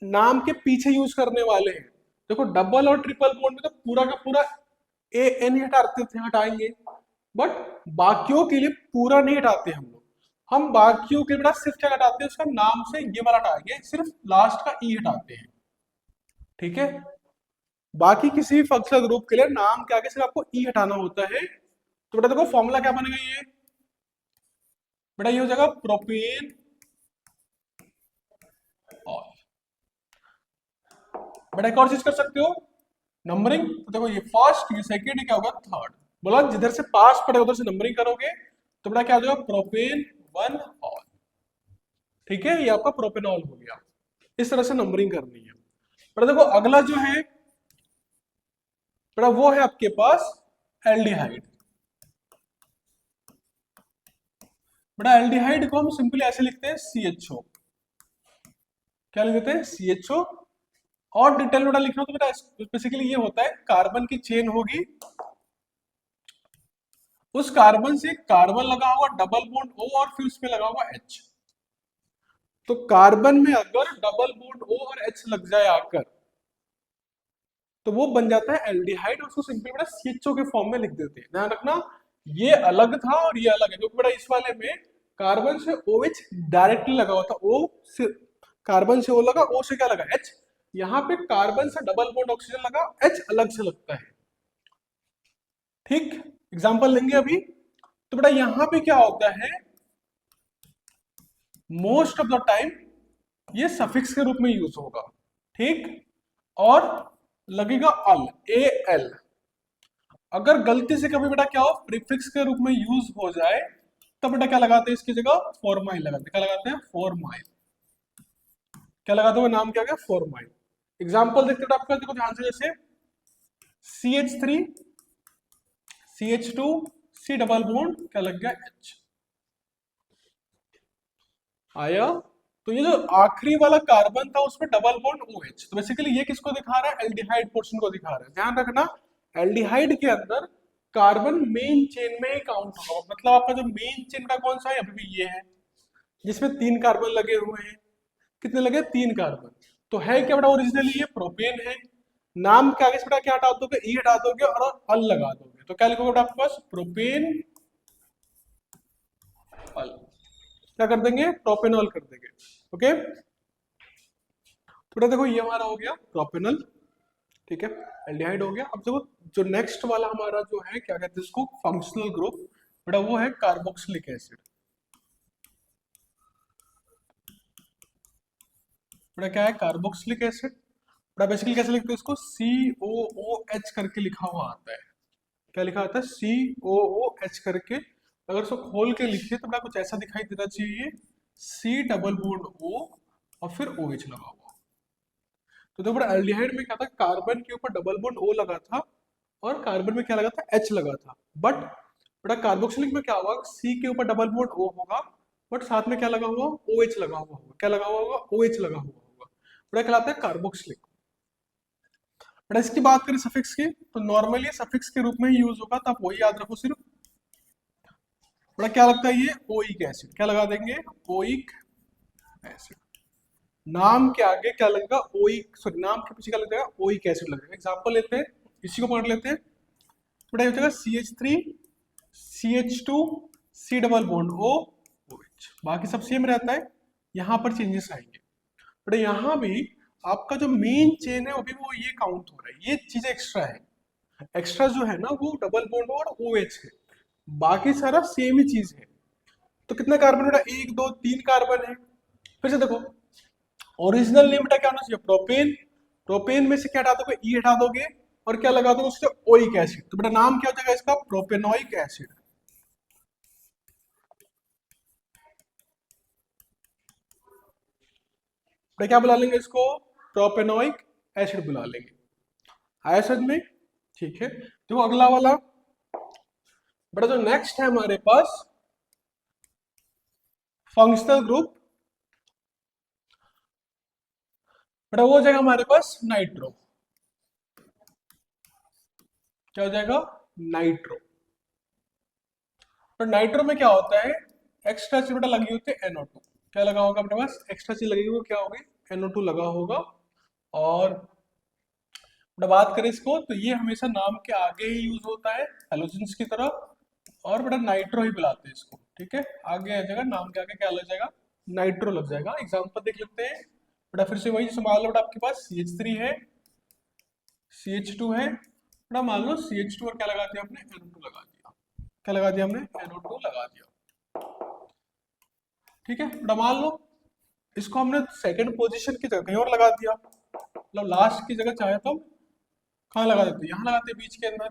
नाम के पीछे यूज करने वाले हैं, देखो डबल और ट्रिपल बॉन्ड में तो पूरा का पूरा AN ही हटाते थे, हटाएंगे, बट बाकियों के लिए पूरा नहीं हटाते हम बाकियों के बेटा सिर्फ क्या हटाते हैं, उसका नाम से ये वाला हटाएंगे, सिर्फ लास्ट का ई हटाते हैं, ठीक है। बाकी किसी भी फंक्शनल ग्रुप के लिए नाम के आगे सिर्फ आपको ई हटाना होता है। तो बेटा देखो फॉर्मूला क्या बनेगा, ये बेटा ये हो जाएगा प्रोपेन और, बेटा एक और चीज कर सकते हो, नंबरिंग। तो देखो ये फर्स्ट, ये सेकेंड, ये क्या होगा, थर्ड। बोला जिधर से पास पड़े उधर से नंबरिंग करोगे, तो बेटा क्या हो जाएगा, प्रोपेन 1 ऑल, ठीक है, ये आपका प्रोपेनॉल हो गया। इस तरह से नंबरिंग करनी है। बेटा देखो अगला जो है बेटा, वो है आपके पास एल्डिहाइड। बेटा एल्डिहाइड को हम सिंपली ऐसे लिखते हैं CHO, क्या लिख देते हैं, CHO। और डिटेल बेटा लिखना, तो बेटा बेसिकली ये होता है, कार्बन की चेन होगी, उस कार्बन से कार्बन लगा हुआ, डबल बॉन्ड O, और फिर उसमें लगा हुआ H। तो कार्बन में अगर डबल बॉन्ड O और H लग जाए आकर, तो वो बन जाता है एल्डिहाइड, उसको सिंपली बेटा CHO के फॉर्म में लिख देते हैं। ध्यान रखना, ये अलग था और ये अलग है, क्योंकि बेटा इस वाले में कार्बन से OH डायरेक्टली लगा हुआ था, O से कार्बन से O लगा, O से क्या लगा, H। यहाँ पे कार्बन से डबल बॉन्ड ऑक्सीजन लगा, H अलग से लगता है, ठीक। एग्जांपल लेंगे अभी। तो बेटा यहां पे क्या होता है, मोस्ट ऑफ द टाइम ये सफिक्स के रूप में यूज होगा, ठीक, और लगेगा अल, AL। अगर गलती से कभी बेटा क्या हो, प्रीफिक्स के रूप में यूज हो जाए, तब बेटा क्या लगाते हैं इसकी जगह, फॉर्माइल लगाते हैं, क्या लगाते हैं, फॉर्माइल। क्या लगाते हैं, नाम क्या गया, फॉर्माइल। एग्जाम्पल देखते हो आपका, देखो ध्यान से, जैसे CH3 CH2 C double bond क्या लग गया, H आया। तो ये जो आखिरी वाला कार्बन था उसमें डबल बॉन्ड OH, तो बेसिकली ये किसको दिखा रहा है, एल्डिहाइड पोर्शन को दिखा रहा है। ध्यान रखना, एल्डिहाइड के अंदर कार्बन मेन चेन में ही काउंट होगा, मतलब आपका जो मेन चेन का कौन सा है, अभी भी ये है, जिसमें 3 कार्बन लगे हुए हैं। कितने लगे, 3 कार्बन। तो है क्या बेटा, ओरिजिनली ये प्रोपेन है। नाम के आगे से बेटा क्या हटा दोगे, ई हटा दोगे और अल लगा दोगे, तो क्या लिखोगे बेटा आपके पास, प्रोपेन अल, क्या कर देंगे, प्रोपेनॉल कर देंगे। ओके, थोड़ा देखो ये हमारा हो गया प्रोपेनल, ठीक है, एल्डिहाइड हो गया। अब देखो जो नेक्स्ट वाला हमारा जो है क्या कहते हैं इसको, फंक्शनल ग्रुप, बेटा वो है कार्बोक्सिलिक एसिड। बेटा क्या है, कार्बोक्सिलिक एसिड। बेटा बेसिकली कैसे लिखते हैं इसको, COOH करके लिखा हुआ आता है। क्या लिखा आता है, COOH करके। अगर इसको खोल के लिखिए तो बेटा कुछ ऐसा दिखाई देना चाहिए, C डबल बॉन्ड O और फिर OH लगा हुआ। तो देखो बेटा एल्डिहाइड में क्या था, कार्बन के ऊपर डबल बॉन्ड O लगा था और कार्बन में क्या लगा था, H लगा था। बट बेटा कार्बोक्सिलिक में क्या होगा, C के ऊपर डबल बॉन्ड O होगा बट साथ में क्या लगा हुआ, OH लगा हुआ होगा। क्या लगा हुआ होगा, OH लगा हुआ होगा। बेटा कहलाता है कार्बोक्सिलिक। बेटा इसकी बात करें सफिक्स की, तो नॉर्मली सफिक्स के रूप में ही यूज होगा, तो आप वही याद रखो सिर्फ। बेटा क्या लगता है, ये ओइक एसिड। क्या लगा देंगे, ओइक एसिड। नाम के आगे क्या लगेगा, ओइक, सॉरी नाम के पीछे क्या लगेगा, ओइक एसिड लगेगा। एग्जांपल लेते हैं, इसी को पढ़ लेते हैं। बेटा ये हो जाएगा CH3 CH2 C double bond O OH, बाकी सब सेम रहता है, यहाँ पर चेंजेस आएंगे। बेटा यहाँ भी आपका जो मेन चेन है अभी वो ये काउंट हो रहा है, ये चीज एक्स्ट्रा है। एक्स्ट्रा जो है ना वो डबल बॉन्ड और OH है, बाकी सारा सेम ही चीज है। तो कितना कार्बन, बेटा 1 2 3 कार्बन है। फिर से देखो, ओरिजिनल नेम बेटा क्या होना चाहिए, प्रोपेन। प्रोपेन में से क्या हटा दोगे, ई हटा दोगे और क्या लगा दोगे उससे, ओइक एसिड। तो बेटा नाम क्या हो जाएगा इसका, प्रोपेनोइक एसिड। बेटा क्या बुला लेंगे इसको, प्रोपेनोइक एसिड बुला लेंगे। आया समझ में, ठीक है। तो अगला वाला बेटा जो नेक्स्ट है हमारे पास फंक्शनल ग्रुप, बेटा वो हो जाएगा हमारे पास नाइट्रो। क्या हो जाएगा, नाइट्रो। तो नाइट्रो में क्या होता है, एक्स्ट्रा चीज बेटा लगी होती है NO2। क्या लगा होगा अपने पास, एक्स्ट्रा चीज लगी हुई क्या होगी, NO2 लगा होगा। और बेटा बात करें इसको तो ये हमेशा नाम के आगे ही यूज होता है हेलोजेंस की तरह, और बेटा नाइट्रो ही बुलाते हैं इसको, ठीक है। आगे आ जाएगा, नाम के आगे क्या लग जाएगा, नाइट्रो लग जाएगा। एग्जाम्पल देख लेते हैं। बेटा फिर से वही, जैसे मान लो बेटा आपके पास CH3 है, CH2 है, बेटा मान लो CH2 और क्या लगा दिया हमने, NO2 लगा दिया। क्या लगा दिया हमने, NO2 लगा दिया, ठीक है। बेटा मान लो इसको हमने सेकंड पोजीशन की जगह कहीं और लगा दिया, मतलब लास्ट की जगह चाहे तो हम कहाँ लगा देते, यहाँ लगाते बीच के अंदर।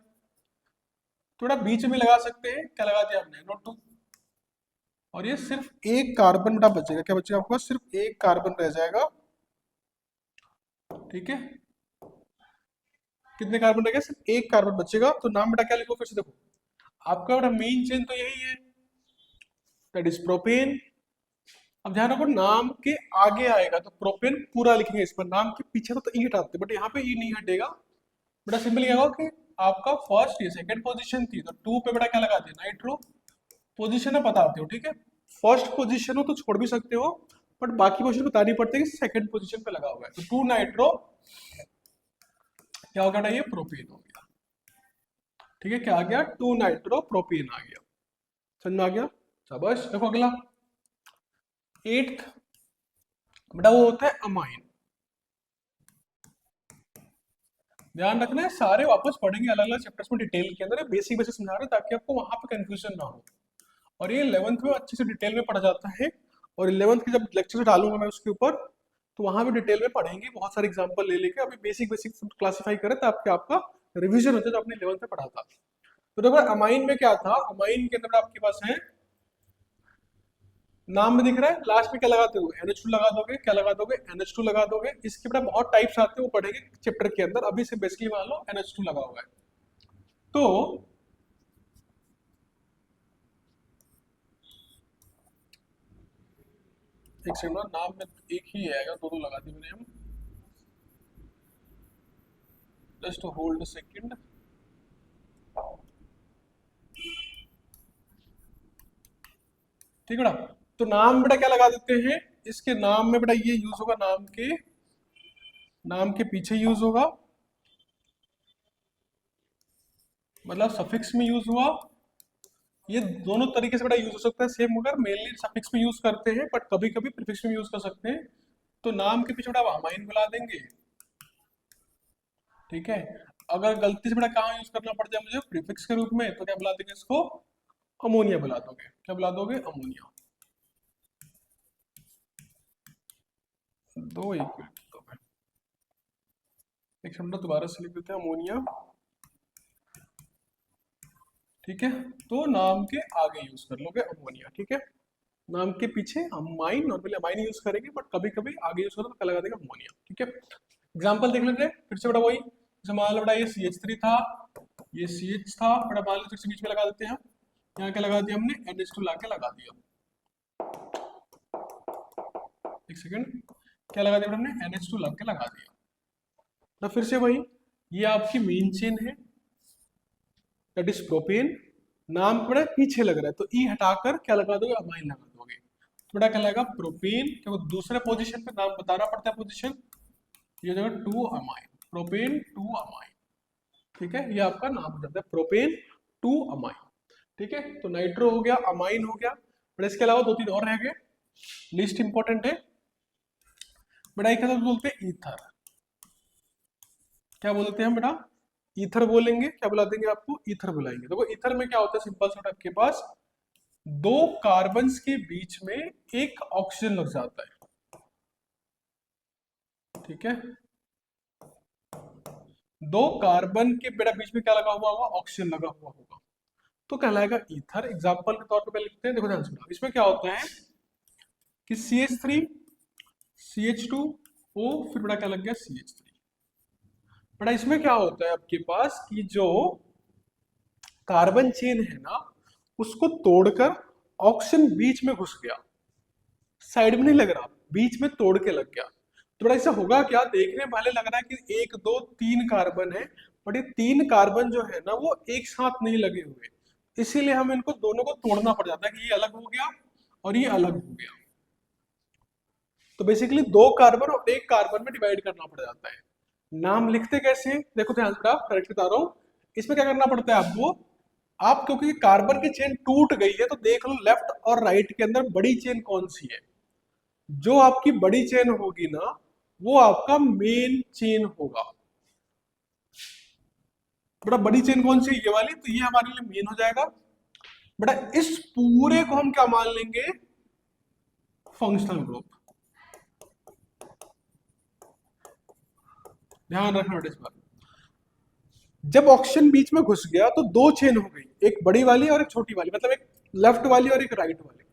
थोड़ा बीच में लगा सकते हैं, क्या लगा दिया हमने, NO2। और ये सिर्फ एक कार्बन बेटा बचेगा, क्या बचेगा आपको, सिर्फ एक कार्बन रह जाएगा, ठीक है। कितने कार्बन रह गए, सिर्फ एक कार्बन बचेगा। तो नाम बेटा क्या लिखो, फिर से देखो आपका बेटा मेन चेन तो यही है, दैट इज प्रोपेन। अब ध्यान रखो नाम के आगे आएगा तो प्रोपेन पूरा लिखेंगे इस पर, नाम के पीछे तो ई हटाते, बट यहाँ पे ई नहीं हटेगा। बेटा सिंपल क्या होगा कि आपका फर्स्ट ये सेकंड पोजीशन थी तो 2 पे बेटा क्या लगा दिया, नाइट्रो। पोजीशन है बताते हो, ठीक है। फर्स्ट पोजीशन हो तो छोड़ भी सकते हो, बट बाकी पोजीशन बतानी पड़ती है कि सेकंड पोजीशन पे लगा हुआ है। तो 2 नाइट्रो क्या हो गया, ये प्रोपेन हो गया, ठीक है। क्या आ गया, 2 नाइट्रो प्रोपेन आ गया, समझ में आ गया। शाबाश। देखो अगला 8th बेटा वो होता है अमाइन। ध्यान रखना है, सारे वापस पढ़ेंगे अलग अलग चैप्टर्स में डिटेल के अंदर, बेसिक बेसिक समझा रहे हैं ताकि आपको वहां पे कंफ्यूजन ना हो। और ये 11th में अच्छे से डिटेल में पढ़ा जाता है, और 11th के जब लेक्चर डालूंगा मैं उसके ऊपर तो वहां भी डिटेल में पढ़ेंगे, बहुत सारे एग्जांपल ले लेके। अभी बेसिक बेसिक क्लासीफाई करें ताकि आपका रिवीजन हो जाए जो आपने 11th में पढ़ा था। तो देखो अमाइन में क्या था, अमाइन के अंदर आपके पास है, नाम में दिख रहा है, लास्ट में क्या लगाते हो, NH2 लगा दोगे। क्या लगा दोगे, NH2 लगा दोगे। इसके बेटा बहुत टाइप्स आते हैं, वो पढ़ेंगे चैप्टर के अंदर। अभी से बेसिकली मान लो NH2 लगा हुआ है। तो एक सेकंड, नाम में एक ही आएगा, दो दो लगा दी मैंने हम, जस्ट होल्ड सेकंड। ठीक है बेटा, तो नाम बेटा क्या लगा देते हैं, इसके नाम में बेटा ये यूज होगा, नाम के पीछे यूज होगा, मतलब सफिक्स में यूज हुआ, ये दोनों तरीके से बेटा यूज हो सकता है सेम, मगर मेनली सफिक्स में यूज करते हैं, बट कभी कभी प्रीफिक्स में यूज कर सकते हैं। तो नाम के पीछे बेटा अमाइन बुला देंगे, ठीक है। अगर गलती से बेटा कहाँ यूज करना पड़ जाए मुझे प्रीफिक्स के रूप में, तो क्या बुला देंगे इसको, अमोनिया बुला दोगे। क्या बुला दोगे, अमोनिया। दो एक मिनट तो मैं एक शब्द दोबारा से लिख देते हैं, अमोनिया, ठीक है। तो नाम के आगे यूज कर लोगे अमोनिया, ठीक है। नाम के पीछे अमाइन, नॉर्मली अमाइन यूज करेंगे, बट कभी कभी आगे यूज करो तो क्या लगा देगा, अमोनिया, ठीक है। एग्जाम्पल देख लेते हैं फिर से बेटा, वही जैसे मान लो बेटा ये CH3 था, ये CH था बेटा, मान लो फिर से बीच में लगा देते हैं हम। यहाँ क्या लगा दिया हमने, NH2 ला के लगा दिया। एक सेकंड, क्या लगा दिया हमने, NH2 ला के लगा दिया। तो फिर से वही, ये आपकी मेन चेन है, दैट इज प्रोपेन। नाम बड़ा पीछे लग रहा है, तो ई हटाकर क्या लगा दोगे, अमाइन लगा दोगे। तो बड़ा क्या लगेगा, प्रोपेन, क्योंकि दूसरे पोजीशन पे नाम बताना पड़ता है पोजीशन, ये जगह 2 अमाइन, प्रोपेन 2 अमाइन, ठीक है। ये आपका नाम हो जाता है प्रोपेन 2 अमाइन, ठीक है। तो नाइट्रो हो गया, अमाइन हो गया, बट इसके अलावा दो तीन और रह गए, लिस्ट इंपॉर्टेंट है बेटा। एक बोलते हैं ईथर, क्या बोलते हैं बेटा, ईथर बोलेंगे। क्या बुला देंगे आपको, ईथर बुलाएंगे। देखो ईथर में क्या होता है, सिंपल सा आपके पास दो कार्बन्स के बीच में एक ऑक्सीजन लग जाता है, ठीक है। दो कार्बन के बेटा बीच में क्या लगा हुआ होगा, ऑक्सीजन लगा हुआ होगा, तो कहलाएगा ईथर। एग्जांपल के तौर पे लिखते हैं, देखो ध्यान से, इसमें क्या होता है कि CH3 CH2O, फिर बेटा क्या लग गया, CH3। बेटा इसमें क्या होता है आपके पास कि जो कार्बन चेन है ना, उसको तोड़कर ऑक्सीजन बीच में घुस गया, साइड में नहीं लग रहा, बीच में तोड़ के लग गया। तो बड़ा ऐसा होगा क्या, देखने में भले लग रहा है कि 1 2 3 कार्बन है, बट ये 3 कार्बन जो है ना वो एक साथ नहीं लगे हुए, इसीलिए हम इनको दोनों को तोड़ना पड़ जाता है कि ये अलग हो गया और ये अलग हो गया। तो बेसिकली 2 कार्बन और 1 कार्बन में डिवाइड करना पड़ जाता है। नाम लिखते कैसे, देखो ध्यान से, आप करेक्ट बता रहा हूं। इसमें क्या करना पड़ता है आपको, आप क्योंकि कार्बन की चेन टूट गई है, तो देख लो लेफ्ट और राइट के अंदर बड़ी चेन कौन सी है। जो आपकी बड़ी चेन होगी ना, वो आपका मेन चेन होगा। बेटा बड़ी चेन कौन सी है, ये वाली, तो ये हमारे लिए मेन हो जाएगा। बेटा इस पूरे को हम क्या मान लेंगे, फंक्शनल ग्रुप। ध्यान रखना बेटा इस बार, जब ऑक्सीजन बीच में घुस गया तो दो चेन हो गई, एक बड़ी वाली और एक छोटी वाली, मतलब एक लेफ्ट वाली और एक राइट वाली।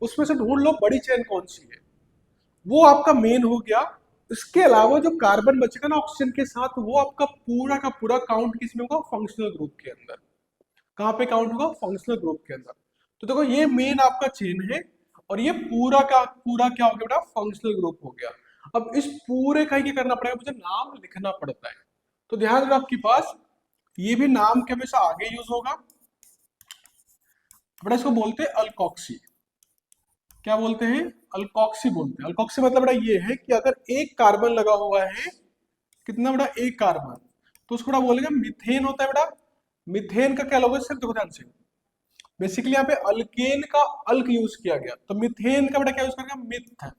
उसमें से ढूंढ लो बड़ी चेन कौन सी है, वो आपका मेन हो गया। इसके अलावा जो कार्बन बचेगा ना ऑक्सीजन के साथ, वो आपका पूरा का पूरा काउंट किसमें होगा, फंक्शनल ग्रुप के अंदर। कहाँ पे काउंट होगा, फंक्शनल ग्रुप के अंदर। तो देखो ये मेन आपका चेन है, और ये पूरा का पूरा क्या हो गया बेटा, फंक्शनल ग्रुप हो गया। अब इस पूरे का ही क्या करना पड़ेगा, मुझे नाम लिखना पड़ता है। तो ध्यान रखो आपके पास ये भी नाम के हमेशा आगे यूज होगा। बेटा इसको बोलते हैं अल्कोक्सी। क्या बोलते हैं, अल्कोक्सी बोलते हैं। अल्कोक्सी मतलब बेटा ये है कि अगर एक कार्बन लगा हुआ है, कितना बेटा, एक कार्बन, तो उसको बेटा बोलेगा मीथेन होता है बेटा। मीथेन का क्या लोगे, सिर्फ देखो ध्यान से, बेसिकली यहाँ पे अल्केन का अल्क यूज किया गया, तो मीथेन का बेटा क्या यूज करेगा, मिथ।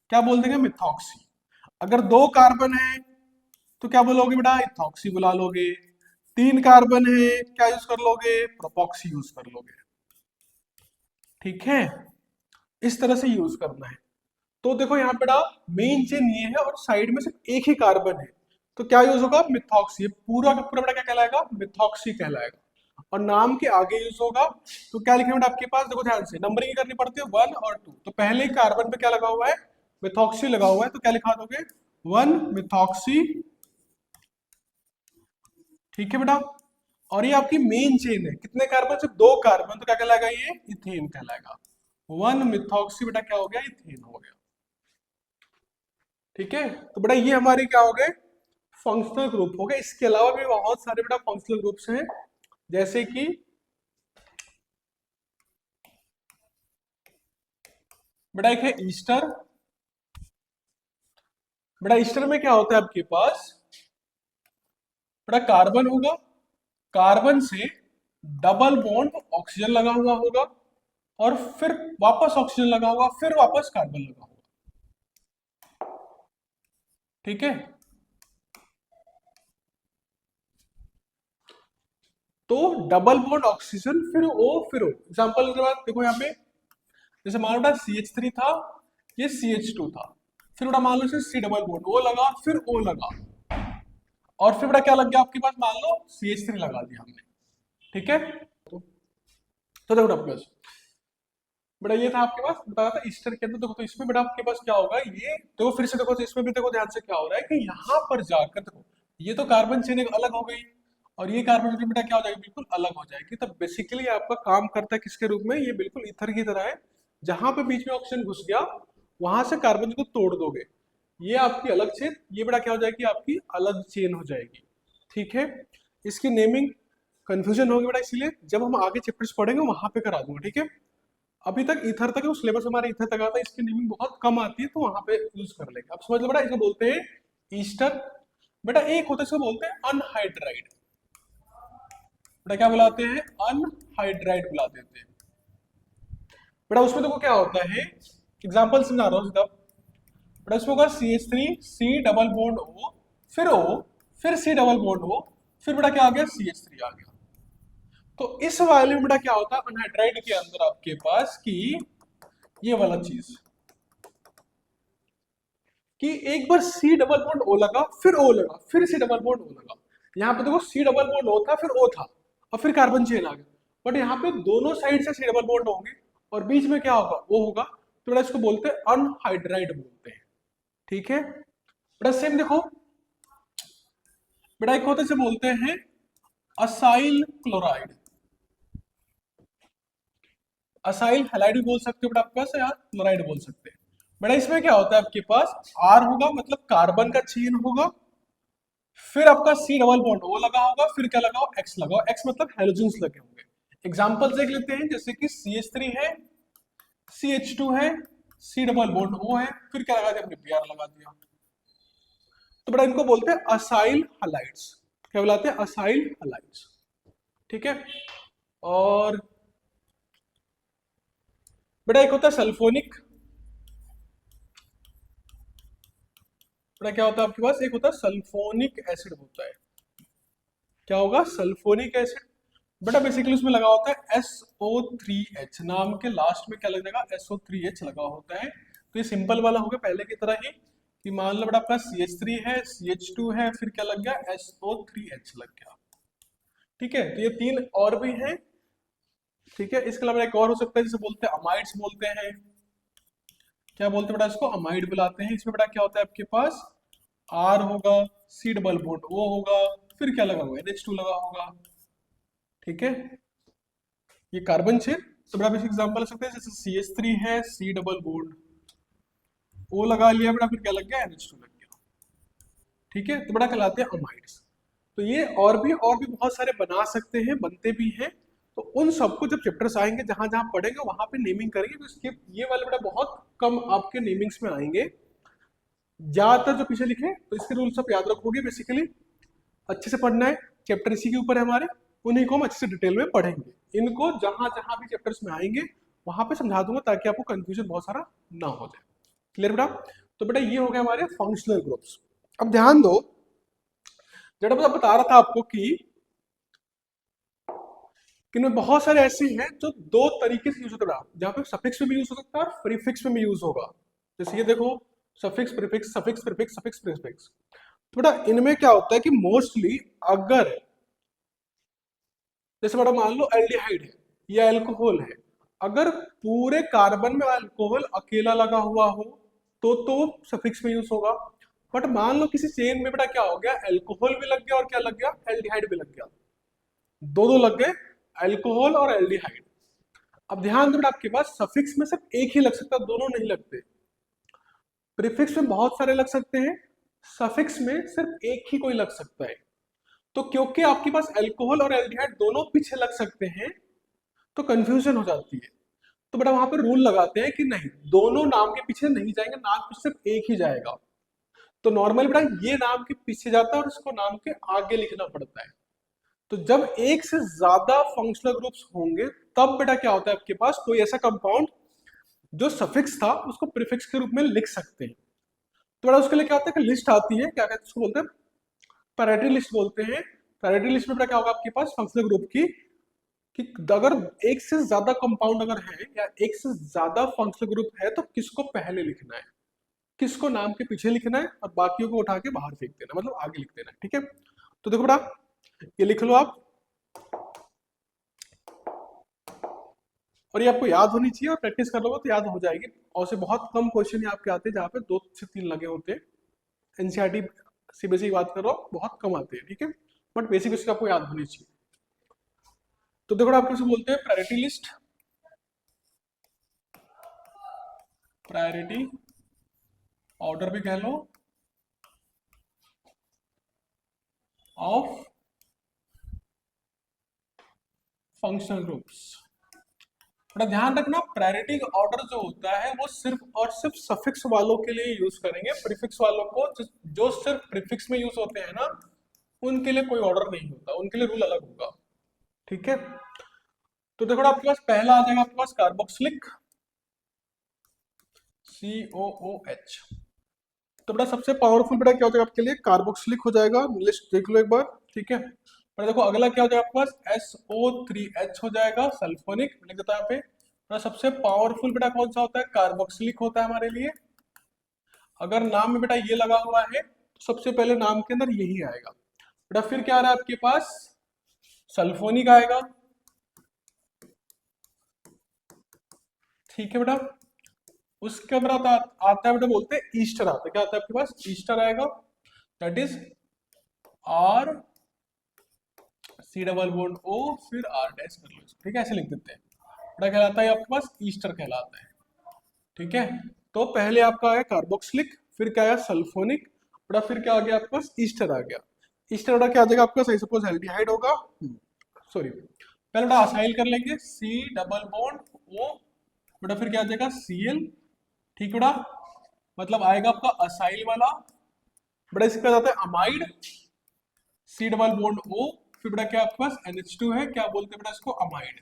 क्या बोल देंगे, मिथॉक्सी। अगर दो कार्बन है तो क्या बोलोगे बेटा, इथॉक्सी बुला लोगे। 3 कार्बन है, क्या यूज कर लोगे, प्रोपॉक्सी यूज कर लोगे, ठीक है। इस तरह से यूज करना है। तो देखो यहाँ पे मेन चेन ये है और साइड में सिर्फ एक ही कार्बन है, तो क्या यूज होगा, मिथॉक्सी। पूरा का पूरा बेटा क्या कहलाएगा, मिथॉक्सी कहलाएगा। और नाम के आगे यूज होगा, तो क्या लिखना बेटा आपके पास, देखो ध्यान से, नंबरिंग करनी पड़ती है 1 और 2। तो पहले ही कार्बन पे क्या लगा हुआ है, मिथॉक्सी लगा हुआ है, तो क्या लिखा दोगे, 1 मिथॉक्सी, ठीक है बेटा। और ये आपकी मेन चेन है, कितने कार्बन, सिर्फ 2 कार्बन, तो क्या कहलाएगा, ये इथेन कहलाएगा। 1 मिथॉक्सी बेटा क्या हो गया, इथेन हो गया, ठीक है। तो बेटा ये हमारे क्या हो गए, फंक्शनल ग्रुप हो गए। इसके अलावा भी बहुत सारे बेटा फंक्शनल ग्रुप्स हैं, जैसे कि बेटा एक है ईस्टर। बेटा ईस्टर में क्या होता है आपके पास, बेटा कार्बन होगा, कार्बन से डबल बॉन्ड ऑक्सीजन लगा हुआ होगा और फिर वापस ऑक्सीजन लगा होगा, फिर वापस कार्बन लगा होगा। ठीक है, तो डबल बॉन्ड ऑक्सीजन फिर ओ एग्जांपल के बाद देखो यहाँ पे, जैसे मान लो CH3 था, ये CH2 था, फिर बड़ा मान लो इसे C डबल बॉन्ड ओ लगा, फिर O लगा, और फिर बड़ा क्या लग गया आपके पास, मान लो CH3 लगा दिया हमने। ठीक है, तो देखो प्लस बेटा ये था आपके पास, बताया था ईस्टर के अंदर। देखो तो इसमें बेटा आपके पास क्या होगा, ये देखो फिर से देखो, तो इसमें भी देखो ध्यान से क्या हो रहा है कि यहाँ पर जाकर देखो, ये तो कार्बन चेन एक अलग हो गई, और ये कार्बन चेन बेटा क्या हो जाएगी, बिल्कुल अलग हो जाएगी। तब बेसिकली आपका काम करता है किसके रूप में, ये बिल्कुल ईथर की तरह है, जहां पे बीच में ऑक्सीजन घुस गया वहां से कार्बन को तोड़ दोगे, ये आपकी अलग चेन, ये बेटा क्या हो जाएगी, आपकी अलग चेन हो जाएगी। ठीक है, इसकी नेमिंग कंफ्यूजन होगी बेटा, इसीलिए जब हम आगे चैप्टर्स पढ़ेंगे वहां पे करा दूंगा। ठीक है, अभी तक ईथर तक वो सिलेबस हमारे ईथर तक आता है, इसकी नेमिंग बहुत कम आती है, तो वहां पे यूज कर लेंगे। अब समझ लो बेटा, इसको बोलते हैं ईस्टर। बेटा एक होता है, इसको बोलते हैं अनहाइड्राइड। बेटा क्या बुलाते हैं, अनहाइड्राइड बुला देते हैं। बेटा उसमें देखो क्या होता है, एग्जाम्पल समझा रहा हूँ सीधा। बेटा उसमें होगा CH3 C double bond O, फिर O, फिर C डबल बॉन्ड O, फिर बेटा क्या आ गया, CH3 आ गया। तो इस वाले में बेटा क्या होता है अनहाइड्राइड के अंदर आपके पास कि ये वाला चीज कि एक बार C डबल बॉन्ड O लगा, फिर O लगा, फिर C डबल बॉन्ड O लगा। यहाँ पे देखो C डबल बॉन्ड O था, फिर O था, और फिर कार्बन चेन आ गया। बट यहाँ पे दोनों साइड से C डबल बॉन्ड होंगे और बीच में क्या होगा, O होगा, तो बेटा इसको बोलते हैं अनहाइड्राइड बोलते हैं। ठीक है बेटा, सेम देखो बेटा, एक होता है, इसे बोलते हैं असाइल क्लोराइड। असाइल हैलाइड भी बोल सकते हो बेटा आपके पास, या क्लोराइड बोल सकते हैं। बेटा इसमें क्या होता है, आपके पास R होगा, मतलब कार्बन का चेन होगा, फिर आपका C डबल बॉन्ड O लगा होगा, फिर क्या लगा होगा, X लगा होगा, X मतलब हेलोजन्स लगे होंगे। एग्जांपल देख लेते हैं, जैसे कि CH3 है, CH2 है, C डबल बॉन्ड O है, फिर क्या लगा दिया हमने, Br लगा दिया। तो बेटा इनको बोलते हैं असाइल हैलाइड्स। क्या बुलाते हैं, असाइल हैलाइड्स। ठीक है, और बेटा एक होता है सल्फोनिक। बेटा क्या होता है आपके पास, एक होता है सल्फोनिक एसिड होता है। क्या होगा, सल्फोनिक एसिड। बेटा बेसिकली उसमें लगा होता है SO3H, नाम के लास्ट में क्या लग जाएगा, SO3H लगा होता है। तो ये सिंपल वाला होगा पहले की तरह ही, कि मान लो बेटा आपका CH3 है, CH2 है, फिर क्या लग गया, SO3H लग गया। ठीक है, तो ये तीन और भी हैं। ठीक है, इसके अलावा एक और हो सकता है, जिसे बोलते हैं अमाइड्स बोलते हैं। क्या बोलते हैं बेटा, इसको अमाइड बुलाते हैं। इसमें बेटा क्या होता है आपके पास, R होगा, C डबल बॉन्ड O होगा, फिर क्या लगा होगा, NH2 लगा होगा। ठीक है, ये कार्बन चेन। तो बड़ा बेसिक एग्जांपल ले सकते हैं, जैसे CH3 है, C डबल बॉन्ड O लगा लिया बेटा, फिर क्या लग गया, NH2 लग गया। ठीक है, तो बड़ा कहलाते हैं अमाइड्स। तो ये और भी बहुत सारे बना सकते हैं, बनते भी हैं। तो उन सबको जब चैप्टर्स आएंगे, जहां जहां पढ़ेंगे वहां पे नेमिंग करेंगे, तो इसके ये वाले बेटा बहुत कम आपके नेमिंग्स में आएंगे, ज्यादातर जो पीछे लिखे। तो इसके रूल सब याद रखोगे, बेसिकली अच्छे से पढ़ना है, चैप्टर इसी के ऊपर है हमारे, उन्हीं को हम अच्छे से डिटेल में पढ़ेंगे। इनको जहां जहां भी चैप्टर्स में आएंगे वहां पे समझा दूंगा, ताकि आपको कंफ्यूजन बहुत सारा ना हो जाए। क्लियर बेटा, तो बेटा ये हो गया हमारे फंक्शनल ग्रुप्स। अब ध्यान दो, जब मैं बता रहा था आपको कि इनमें बहुत सारे ऐसे हैं जो दो तरीके से यूज होता है, जहां पे सफिक्स में भी यूज हो सकता है और प्रीफिक्स में भी यूज होगा। जैसे ये देखो, suffix prefix, suffix prefix, suffix prefix. तो बेटा इनमें क्या होता है कि मोस्टली अगर, जैसे बेटा मान लो एल्डिहाइड है या अल्कोहल है, अगर पूरे कार्बन में अल्कोहल अकेला लगा हुआ हो तो सफिक्स में यूज होगा। बट मान लो किसी चेन में बेटा क्या हो गया, अल्कोहल भी लग गया और क्या लग गया, एल्डिहाइड भी लग गया, दो दो लग गए, अल्कोहल और एल्डिहाइड। अब ध्यान दो बेटा, आपके पास सफिक्स में सिर्फ एक ही लग सकता है, दोनों नहीं लगते। प्रीफिक्स में बहुत सारे लग सकते हैं, सफिक्स में सिर्फ एक ही कोई लग सकता है। तो क्योंकि आपके पास अल्कोहल और एल्डिहाइड दोनों पीछे लग सकते हैं, तो कंफ्यूजन हो जाती है। तो बेटा वहां पर रूल लगाते हैं कि नहीं, दोनों नाम के पीछे नहीं जाएंगे, नाम के पीछे सिर्फ एक ही जाएगा। तो नॉर्मली बेटा ये नाम के पीछे जाता है और इसको नाम के आगे लिखना पड़ता है। तो जब एक से ज्यादा फंक्शनल ग्रुप्स होंगे तब बेटा क्या होता है आपके पास कोई ऐसा कंपाउंड जो सफिक्स था उसको प्रीफिक्स के रूप में लिख सकते हैं। तो बेटा उसके लिए क्या होता है कि लिस्ट आती है, क्या कहते हैं उसको बोलते हैं पैरिटी लिस्ट बोलते हैं। पैरिटी लिस्ट में बेटा क्या होगा आपके पास फंक्शनल ग्रुप की कि अगर एक से ज्यादा कंपाउंड अगर है या एक से ज्यादा फंक्शनल ग्रुप है तो किसको पहले लिखना है, किसको नाम के पीछे लिखना है और बाकियों को उठा के बाहर फेंक देना, मतलब आगे लिख देना है। ठीक है, तो देखो बेटा ये लिख लो आप, और ये आपको याद होनी चाहिए और प्रैक्टिस कर लोगे तो याद हो जाएगी। और से बहुत कम क्वेश्चन आपके आते हैं जहाँ पे 2 से 3 लगे होते हैं। एनसीईआरटी सीबीएसई की बात कर रहा हूँ, बहुत कम आते हैं। ठीक है, बट बेसिक बेसिक आपको याद होनी चाहिए। तो देखो आप कैसे बोलते हैं प्रायोरिटी लिस्ट, प्रायोरिटी ऑर्डर भी कह लो ऑफ फंक्शनल ग्रुप्स। बड़ा ध्यान रखना प्रायोरिटी ऑर्डर जो होता है वो सिर्फ और सिर्फ सफिक्स वालों के लिए यूज करेंगे, प्रीफिक्स वालों को जो सिर्फ प्रीफिक्स में यूज होते हैं ना उनके लिए कोई ऑर्डर नहीं होता, उनके लिए रूल अलग होगा। ठीक है, तो देखो आपके पास पहला आ जाएगा आपके पास कार्बोक्सिलिक COOH। तो बेटा सबसे पावरफुल बेटा क्या हो जाएगा आपके लिए कार्बोक्सिलिक हो जाएगा, लिस्ट देख लो एक बार। ठीक है, बेटा देखो अगला क्या हो जाएगा आपके पास SO3H हो जाएगा, सल्फोनिक लिख देता है यहाँ पे। बेटा सबसे पावरफुल बेटा कौन सा होता है, कार्बोक्सिलिक होता है हमारे लिए। अगर नाम में बेटा ये लगा हुआ है तो सबसे पहले नाम के अंदर यही आएगा। बेटा फिर क्या आ रहा है आपके पास, सल्फोनिक आएगा। ठीक है बेटा, उसके बाद आता है बेटा बोलते हैं ईस्टर आता है, क्या आता है आपके पास ईस्टर आएगा, that is R C double bond O फिर R डैश कर लो, ठीक है ऐसे लिख देते हैं। बेटा कहलाता है आपके पास ईस्टर कहलाता है। ठीक है, तो पहले आपका आया कार्बोक्सिलिक, फिर क्या आया सल्फोनिक, बेटा फिर क्या आ गया आपके पास ईस्टर आ गया। ईस्टर बेटा क्या आ जाएगा आपके पास, आई सपोज एल्डिहाइड होगा, सॉरी पहले बेटा असाइल कर लेंगे C डबल बॉन्ड O, बेटा फिर क्या आ जाएगा Cl। ठीक बेटा, मतलब आएगा आपका असाइल वाला। बेटा इसके बाद आता है amide, C double bond O, फिर बेटा क्या आपके पास NH2 है, क्या बोलते हैं बेटा इसको अमाइड।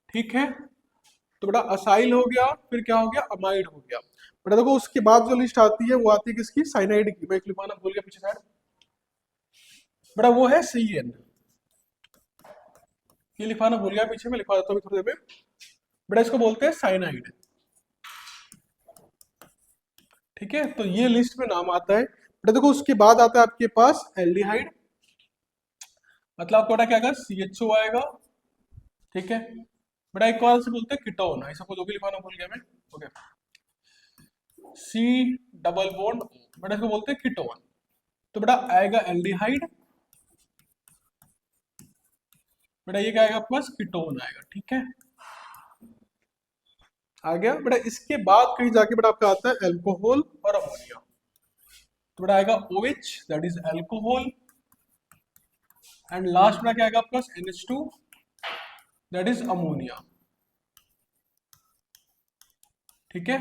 ठीक है, तो बेटा असाइल हो गया, फिर क्या हो गया अमाइड हो गया। बेटा देखो उसके बाद जो लिस्ट आती है वो आती है किसकी, साइनाइड की। मैं एक लिखवाना भूल गया पीछे साइड, बेटा वो है CN, ये लिखवाना भूल गया पीछे, में लिखवा देता हूँ थोड़ी देर में। बेटा इसको बोलते हैं साइनाइड। ठीक है, तो ये लिस्ट में नाम आता है। बेटा देखो उसके बाद आता है आपके पास एल्डिहाइड, मतलब आपको बेटा क्या आएगा CHO आएगा। ठीक है, बेटा एक और से बोलते हैं कीटोन, ऐसा कुछ भी लिखवाना भूल गया मैं। Okay, C double bond O, बेटा इसको बोलते हैं कीटोन। तो बेटा आएगा एल्डिहाइड, बेटा ये क्या आएगा आपके पास कीटोन आएगा। ठीक है, आ गया। बेटा इसके बाद कहीं जाके बेटा आपका आता है एल्कोहल और अमोनिया, तो बेटा आएगा OH that is alcohol, and last बेटा क्या आएगा आपके पास NH2 दैट इज अमोनिया। ठीक है,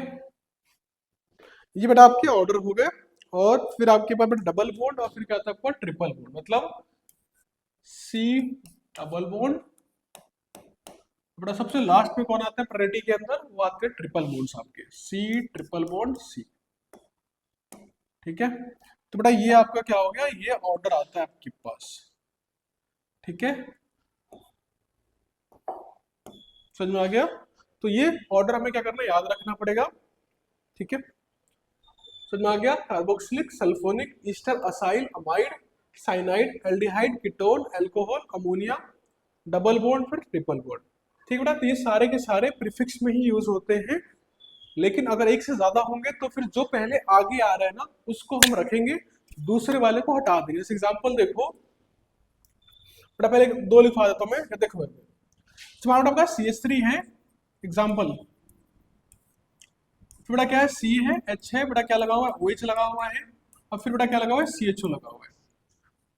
ये बेटा आपके ऑर्डर हो गए। और फिर आपके पास बेटा डबल बॉन्ड और फिर क्या आता है आपका ट्रिपल बॉन्ड, मतलब C डबल बॉन्ड, बेटा सबसे लास्ट में कौन आता है प्रायोरिटी के अंदर, वो आते हैं ट्रिपल बॉन्ड्स आपके, C ट्रिपल बॉन्ड C। ठीक है, तो बेटा ये आपका क्या हो गया, ये ऑर्डर आता है आपके पास। ठीक है, समझ में आ गया। तो ये ऑर्डर हमें क्या करना है, याद रखना पड़ेगा। ठीक है, समझ में आ गया, carboxylic, sulphonic, Easter, acyl, amide, cyanide, aldehyde, ketone, alcohol, ammonia, double bond फिर ट्रिपल बॉन्ड। ठीक बेटा, तो ये सारे के सारे प्रीफिक्स में ही यूज होते हैं, लेकिन अगर एक से ज्यादा होंगे तो फिर जो पहले आगे आ रहा है ना उसको हम रखेंगे, दूसरे वाले को हटा देंगे। जैसे एग्जांपल देखो बेटा, पहले 2 लिखवा देता हूं मैं, देखो हमारे आपका CH3 है एग्जाम्पल, फिर बेटा क्या है C है, H है, बेटा क्या लगा हुआ है OH लगा हुआ है, और फिर बेटा क्या लगा हुआ है CHO लगा हुआ है।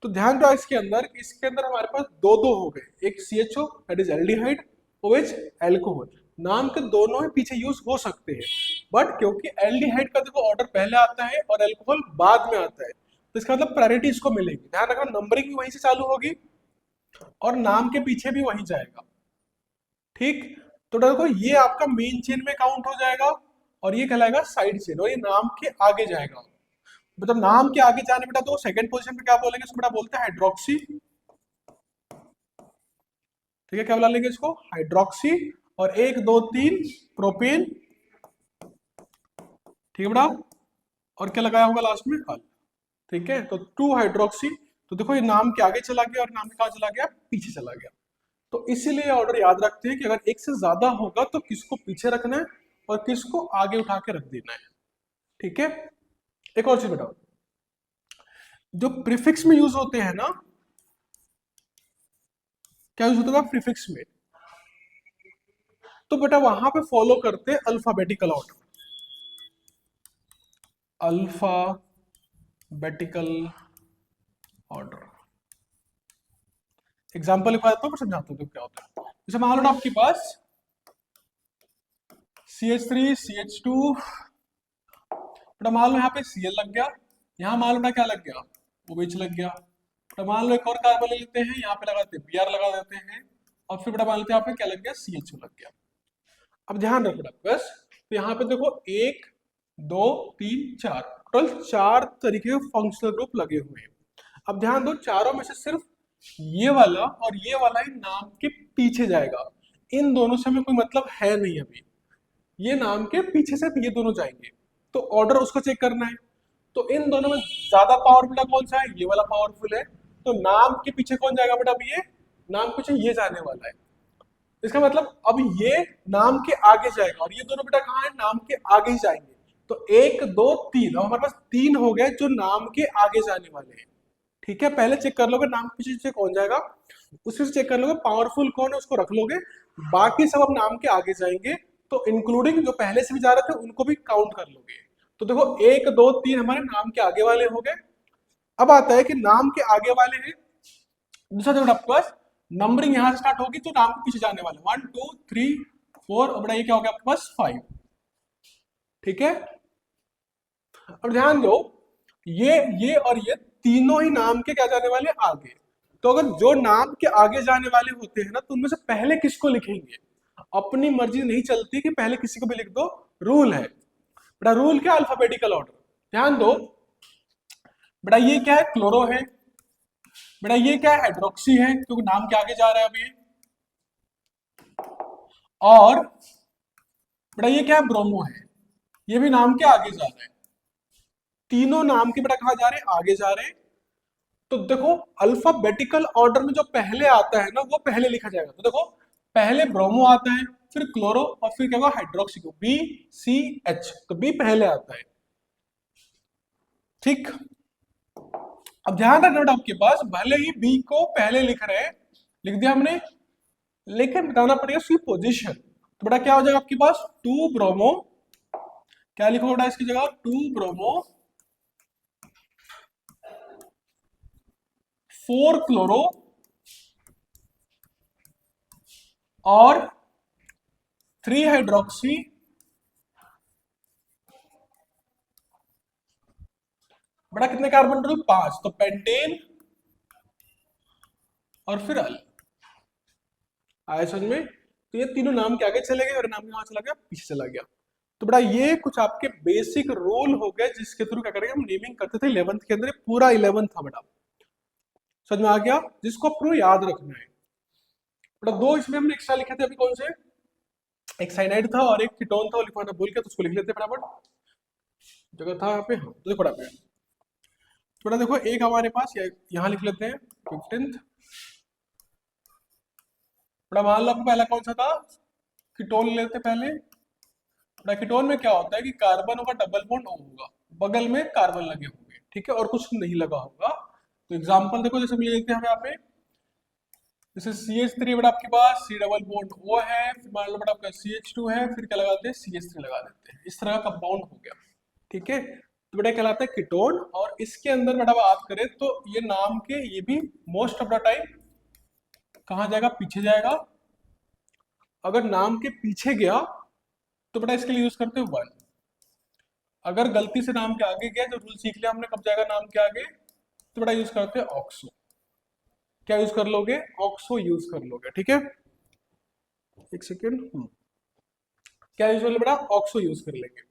तो ध्यान रखो इसके अंदर, इसके अंदर हमारे पास दो हो गए, एक CHO that is aldehyde, OH alcohol. नाम के दोनों ही पीछे यूज हो सकते हैं, बट क्योंकि एल्डिहाइड का देखो ऑर्डर पहले आता है और एल्कोहल बाद में आता है, तो इसका मतलब प्रायोरिटी इसको मिलेगी। ध्यान रखना, नंबरिंग भी वहीं से चालू होगी और नाम के पीछे भी वहीं जाएगा। ठीक, तो देखो ये आपका मेन चेन में काउंट हो जाएगा और ये कहलाएगा साइड चेन, और ये नाम के आगे जाएगा। मतलब नाम के आगे जाने बेटा तो सेकंड पोजीशन पे क्या बोलेंगे, इसको बेटा बोलते हैं हाइड्रोक्सी। ठीक है, क्या बुला लेंगे इसको, हाइड्रोक्सी। और 1 2 3 प्रोपेन। ठीक है बेटा, और क्या लगाया होगा लास्ट में, अल। ठीक है, तो 2 हाइड्रोक्सी। तो देखो ये नाम के आगे चला गया और नाम के कहाँ चला गया, पीछे चला गया। तो इसीलिए ऑर्डर याद रखते हैं कि अगर एक से ज्यादा होगा तो किसको पीछे रखना है और किसको आगे उठा के रख देना है। ठीक है, एक और चीज बताओ, जो प्रीफिक्स में यूज होते हैं ना, क्या यूज होता है प्रीफिक्स में, तो बेटा वहां पे फॉलो करते हैं alphabetical order, alphabetical order. Example लिखवा देता हूँ, समझाता हूँ क्या होता है। जैसे मान लो आपके पास CH3 CH2, बेटा मान लो यहाँ पे Cl लग गया, यहाँ मान लो ना क्या लग गया, OH लग गया। बेटा मान लो एक और कार्बन ले लेते हैं, यहाँ पे लगाते हैं Br लगा देते हैं, और फिर बेटा मान लेते हैं यहाँ पे क्या लग गया, CHO लग गया। अब ध्यान रखो बेटा बस, तो यहाँ पे देखो 1 2 3 4, टोटल 4 तरीके के फंक्शनल ग्रुप लगे हुए हैं। अब ध्यान दो, चारों में से सिर्फ ये वाला और ये वाला ही नाम के पीछे जाएगा, इन दोनों से हमें कोई मतलब है नहीं अभी, ये नाम के पीछे से ये दोनों जाएंगे, तो ऑर्डर उसको चेक करना है। तो इन दोनों में ज्यादा पावरफुल कौन सा है, ये वाला पावरफुल है, तो नाम के पीछे कौन जाएगा बेटा, अब ये नाम के पीछे ये जाने वाला है। इसका मतलब अब ये नाम के आगे जाएगा और ये दोनों बेटा कहाँ है, नाम के आगे ही जाएंगे। तो 1 2 3, अब हमारे पास 3 हो गए जो नाम के आगे जाने वाले हैं। ठीक है, पहले चेक कर लोगे नाम के पीछे कौन जाएगा, उसी से चेक कर लोगे पावरफुल कौन है उसको रख लोगे, बाकी सब अब नाम के आगे जाएंगे। तो इंक्लूडिंग जो पहले से भी जा रहे थे उनको भी काउंट कर लोगे। तो देखो 1 2 3 हमारे नाम के आगे वाले हो गए। अब आता है कि नाम के आगे वाले हैं, दूसरा देखो आपके पास नंबरिंग यहां से स्टार्ट होगी तो नाम के पीछे जाने वाले 1 2 3 4, और बड़ा ये क्या हो गया आपके पास 5। ठीक है, अब ध्यान दो, ये और ये तीनों ही नाम के क्या जाने वाले आगे। तो अगर जो नाम के आगे जाने वाले होते हैं ना, तो उनमें से पहले किसको लिखेंगे, अपनी मर्जी नहीं चलती कि पहले किसी को भी लिख दो, रूल है बेटा, रूल क्या, अल्फाबेटिकल ऑर्डर। ध्यान दो बेटा, ये क्या है, क्लोरो है, बेटा ये क्या है, हाइड्रोक्सी है क्योंकि नाम के आगे जा रहा है अभी, और बेटा ये क्या है, ब्रोमो है, ये भी नाम के आगे जा रहा है। तीनों नाम के बेटा कहां जा रहे हैं, आगे जा रहे हैं। तो देखो अल्फाबेटिकल ऑर्डर में जो पहले आता है ना वो पहले लिखा जाएगा। तो देखो पहले ब्रोमो आता है, फिर क्लोरो, और फिर क्या होगा, हाइड्रोक्सी, BCH, तो B पहले आता है। ठीक, अब ध्यान रखना आपके पास भले ही B को पहले लिख रहे हैं, लिख दिया हमने, लेकिन बताना पड़ेगा उसकी पोजीशन। तो बेटा क्या हो जाएगा आपके पास, 2 ब्रोमो, क्या लिखो बेटा इसकी जगह, 2 ब्रोमो 4 क्लोरो और 3 हाइड्रोक्सी बेटा कितने कार्बन टोटल, 5, तो पेंटेन और फिर अल। आया समझ में, तो ये तीनों नाम के आगे चले गए और नाम कहां चला गया, पीछे चला गया। तो बेटा ये कुछ आपके बेसिक रूल हो गए जिसके थ्रू क्या करेंगे, हम नेमिंग करते थे 11th के अंदर, पूरा 11 था बेटा, समझ में आ गया, जिसको आपको याद रखना है। बेटा 2 इसमें हमने एक्स्ट्रा लिखे थे अभी, कौन से, एक साइनाइड था और एक कीटोन था, वो लिखवाना भूल गया, तो उसको लिख लेते फटाफट, जगह था यहाँ पे, हाँ तो देखो फटाफट, बेटा देखो एक हमारे पास यहाँ लिख लेते हैं 15th। बेटा मान लो आपको पहला कौन सा था, कीटोन ले लेते पहले। बेटा कीटोन में क्या होता है कि कार्बन होगा, डबल बॉन्ड होगा, बगल में कार्बन लगे होंगे, ठीक है, और कुछ नहीं लगा होगा। तो एग्जांपल देखो, जैसे हम ले लेते हैं यहाँ पे, जैसे CH3 बेटा आपके पास C डबल बॉन्ड O है, फिर मान लो बेटा आपका CH2 है, फिर क्या लगाते हैं, CH3 लगा देते हैं, इस तरह का कंपाउंड हो गया। ठीक है, तो बेटा कहलाता है कीटोन। और इसके अंदर बेटा बात करें तो ये नाम के, ये भी मोस्ट ऑफ द टाइम कहाँ जाएगा, पीछे जाएगा। अगर नाम के पीछे गया तो बेटा इसके लिए यूज करते हैं 1। अगर गलती से नाम के आगे गया, जो रूल सीख लिया हमने, कब जाएगा नाम के आगे, तो बेटा यूज करते हैं ऑक्सो। क्या यूज कर लोगे? ऑक्सो यूज कर लोगे, ठीक है। एक सेकेंड, क्या यूज कर लो बेटा? ऑक्सो यूज कर लेंगे,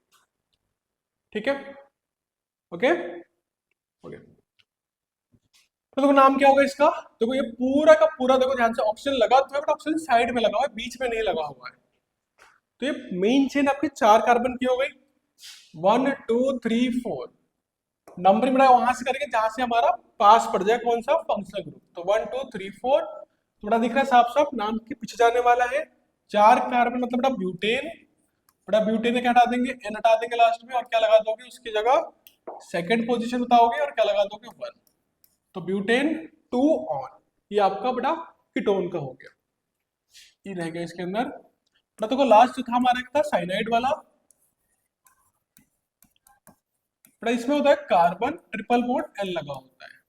ठीक है। ओके ओके, तो देखो नाम क्या होगा इसका? देखो ये पूरा का पूरा देखो ध्यान से, ऑक्सीजन लगा तो है बट ऑक्सीजन साइड में लगा हुआ है, बीच में नहीं लगा हुआ है। तो ये मेन चेन आपकी 4 कार्बन की हो गई, 1 2 3 4। नंबरिंग बड़ा वहां से करेंगे जहां से हमारा पास पड़ जाए कौन सा फंक्शनल ग्रुप। तो 1 2 3 4 थोड़ा दिख रहा है साफ साफ, नाम के पीछे जाने वाला है 4 कार्बन, मतलब बड़ा ब्यूटेन। बड़ा ब्यूटेन क्या हटा देंगे? एन हटा देंगे लास्ट में, और क्या लगा दोगे उसकी जगह? सेकंड पोजीशन बताओगे और क्या लगा दोगे? 1। तो ब्यूटेन 2 ऑन, ये आपका बड़ा कीटोन का हो गया, ये रह गया इसके अंदर। बड़ा देखो लास्ट जो था हमारा एक था साइनाइड वाला, बड़ा इसमें होता है कार्बन ट्रिपल बॉन्ड एल लगा होता है,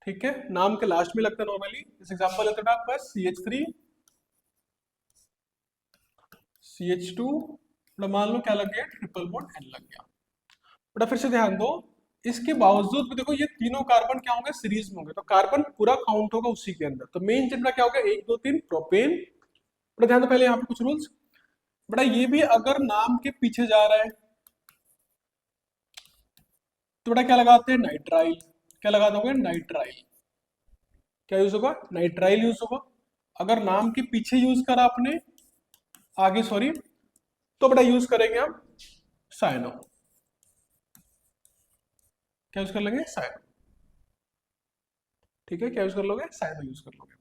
ठीक है। नाम के लास्ट में लगता है नॉर्मली। इस एग्जांपल लेते हैं आपका CH3 CH2, मान लो क्या लग गया? ट्रिपल बॉन्ड एल लग गया। बड़ा फिर से ध्यान दो, इसके बावजूद भी देखो ये तीनों कार्बन क्या होंगे? सीरीज में होंगे, तो कार्बन पूरा काउंट होगा उसी के अंदर। तो मेन चेन क्या होगा? 1 2 3 प्रोपेन। बड़ा ध्यान दो पहले यहाँ पे कुछ रूल्स। बड़ा ये भी अगर नाम के पीछे जा रहा है तो बड़ा क्या लगाते हैं? नाइट्राइल। क्या लगा दोगे? नाइट्राइल। क्या यूज होगा? नाइट्राइल यूज होगा। अगर नाम के पीछे यूज करा आपने, आगे सॉरी, तो बड़ा यूज करेंगे हम साइनो। क्या यूज कर लेंगे? साइनो, ठीक है। क्या यूज कर लोगे? साइनो यूज कर लोगे।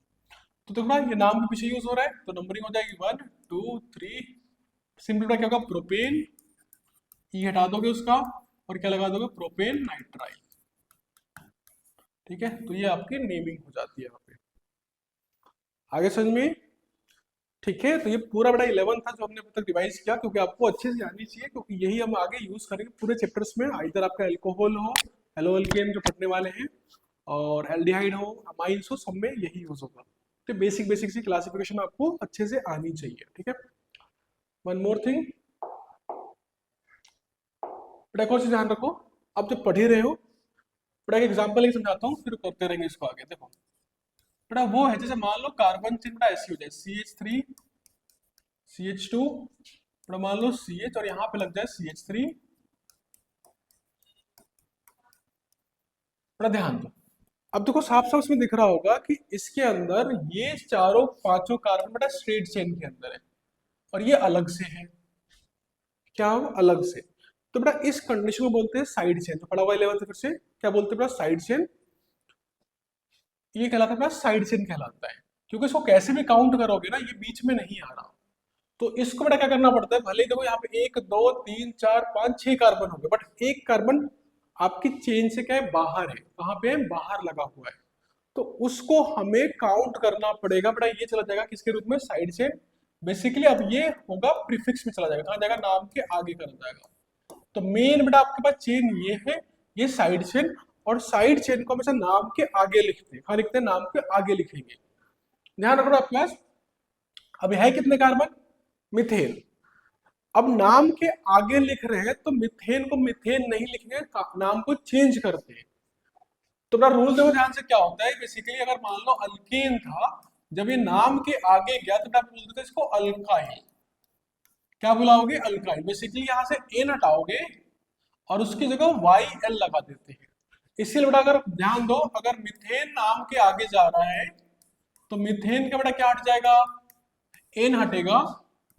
तो देखो ना ये नाम के पीछे यूज हो रहा है, तो नंबरिंग हो जाएगी 1 2 3। सिंपल क्या होगा? प्रोपेन, ई हटा दोगे उसका और क्या लगा दोगे? प्रोपेन नाइट्राइल, ठीक है। तो ये आपकी नेमिंग हो जाती है यहाँ पे। आगे समझ में? ठीक है। तो ये पूरा बड़ा 11 था जो हमने अब तक डिवाइस किया, क्योंकि आपको अच्छे से आनी चाहिए, क्योंकि यही हम आगे यूज करेंगे पूरे चैप्टर्स में। इधर आपका एल्कोहल हो, हेलो एल्केन जो पढ़ने वाले हैं, और एल्डिहाइड हो, अमाइंस हो, सब में यही यूज होगा। तो बेसिक बेसिक सी क्लासिफिकेशन आपको अच्छे से आनी चाहिए, ठीक है। वन मोर थिंग, बड़ा एक और चीज ध्यान रखो, आप जब पढ़ ही रहे हो, बड़ा एक एग्जाम्पल एक समझाता हूँ, फिर करते रहेंगे इसको आगे। देखो बड़ा वो है, जैसे मान लो कार्बन चेन बड़ा ऐसी हो जाए, CH3 CH2, बड़ा मान लो CH और यहाँ पे लग जाए CH3। बड़ा ध्यान दो, अब देखो साफ साफ इसमें दिख रहा होगा कि इसके अंदर ये चारों पांचों कार्बन बड़ा स्ट्रेट चेन के अंदर है, और ये अलग से है। क्या होगा? अलग से। तो बेटा इस कंडीशन को बोलते हैं साइड चेन। तो पढ़ा हुआ 11 फिर से, क्या बोलते हैं बेटा? Side chain. ये कहलाता है बेटा साइड चेन कहलाता है, क्योंकि इसको कैसे भी काउंट करोगे ना, ये बीच में नहीं आ रहा। तो इसको बेटा क्या करना पड़ता है? भले ही देखो यहाँ पे 1 2 3 4 5 6 कार्बन हो गए, बट एक कार्बन आपकी चेन से क्या है? बाहर है। कहाँ पे है? बाहर लगा हुआ है। तो उसको हमें काउंट करना पड़ेगा बेटा, ये चला जाएगा किसके रूप में? Side chain. बेसिकली अब ये होगा प्रीफिक्स में चला जाएगा, कहाँ जाएगा? नाम के आगे कर जाएगा। तो मेन बेटा आपके पास चेन ये है, ये साइड चेन। और साइड चेन को हमेशा नाम के आगे लिखते हैं। कहाँ लिखते हैं? नाम के आगे लिखेंगे। ध्यान रखो आपके पास अब है कितने कार्बन? मिथेन। अब नाम के आगे लिख रहे हैं तो मिथेन को मिथेन नहीं लिखेंगे, नाम को चेंज करते हैं। तो अपना रूल देखो ध्यान से, क्या होता है बेसिकली, अगर मान लो अल्केन था, जब ये नाम के आगे गया तो आप बोल देते इसको अल्काइल। क्या बुलाओगे? अल्काइल। बेसिकली यहां से एन हटाओगे और उसकी जगह YL लगा देते हैं। इसीलिए बेटा अगर ध्यान दो, अगर मिथेन नाम के आगे जा रहा है तो मिथेन का बेटा क्या हट जाएगा? एन हटेगा,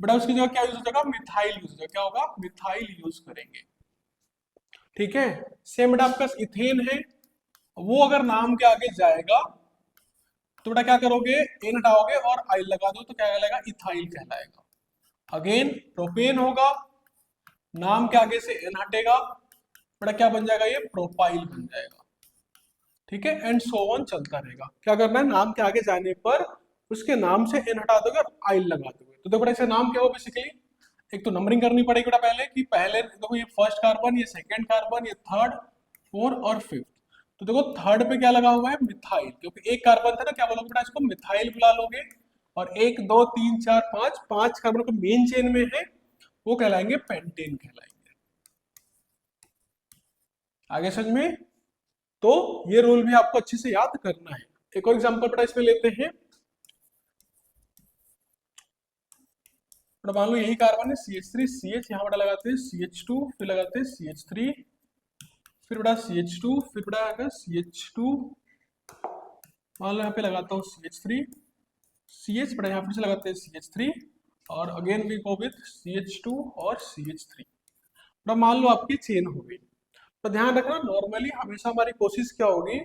बेटा उसकी जगह क्या यूज हो जाएगा? मिथाइल यूज हो जाएगा। क्या होगा? मिथाइल यूज करेंगे, ठीक है। सेम बेटा आपका इथेन है, वो अगर नाम के आगे जाएगा तो बेटा क्या करोगे? एन हटाओगे और आइल लगा दो, तो क्या कहलाएगा? इथाइल कहलाएगा। अगेन प्रोपेन होगा, नाम के आगे से एन हटेगा, बेटा क्या बन जाएगा? ये प्रोपाइल बन जाएगा, ठीक है। एंड सो ऑन चलता रहेगा। क्या करना है? नाम के आगे जाने पर उसके नाम से एन हटा दोगे और आइल लगा दोगे। तो देखो बेटा इसका नाम क्या हो बेसिकली, एक तो नंबरिंग करनी पड़ेगी बेटा पहले, कि पहले देखो ये फर्स्ट कार्बन, ये सेकंड कार्बन, ये थर्ड, फोर्थ और फिफ्थ। तो देखो थर्ड पे क्या लगा हुआ है? मिथाइल, क्योंकि एक कार्बन था ना, क्या बोलोगे बेटा? इसको मिथाइल बुला लोगे। और 1 2 3 4 5 5 कार्बन को मेन चेन में है, वो कहलाएंगे पेंटेन कहलाएंगे। आगे समझ में? तो ये रूल भी आपको अच्छे से याद करना है। एक और एग्जांपल बेटा इसमें लेते हैं। मान लो यही कार्बन है CH3 CH, यहाँ बेटा लगाते हैं CH2, फिर लगाते हैं CH3, फिर बेटा CH2, फिर बेटा CH2, मान लो यहाँ पे लगाता हूँ CH3 CH, बेटा यहाँ फिर से लगाते हैं CH3 और again we go with CH2 और CH3। बेटा मान लो आपकी चेन हो गई। तो ध्यान रखना नॉर्मली हमेशा हमारी कोशिश क्या होगी,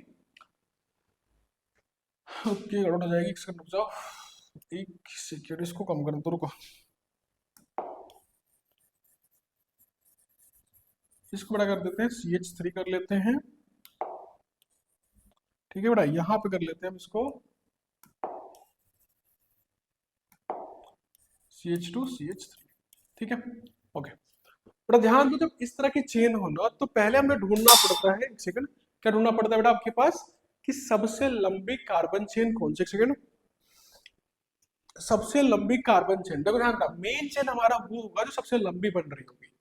ओके गड़बड़ हो जाएगी, एक सेकंड रुक जाओ, एक सेकंड इसको कम कर दो, रुको, इसको बड़ा कर देते हैं CH3 कर लेते हैं, ठीक है बेटा, यहाँ पे कर लेते हैं हम इसको CH2 CH3, ठीक है, ओके। बेटा ध्यान दो, जब इस तरह की चेन हो ना तो पहले हमें ढूंढना पड़ता है, एक सेकंड, क्या ढूंढना पड़ता है बेटा आपके पास कि सबसे लंबी कार्बन चेन कौन सी, एक सेकंड, सबसे लंबी कार्बन चेन। देखो ध्यान रखना, मेन चेन हमारा वो होगा जो सबसे लंबी बन रही होगी।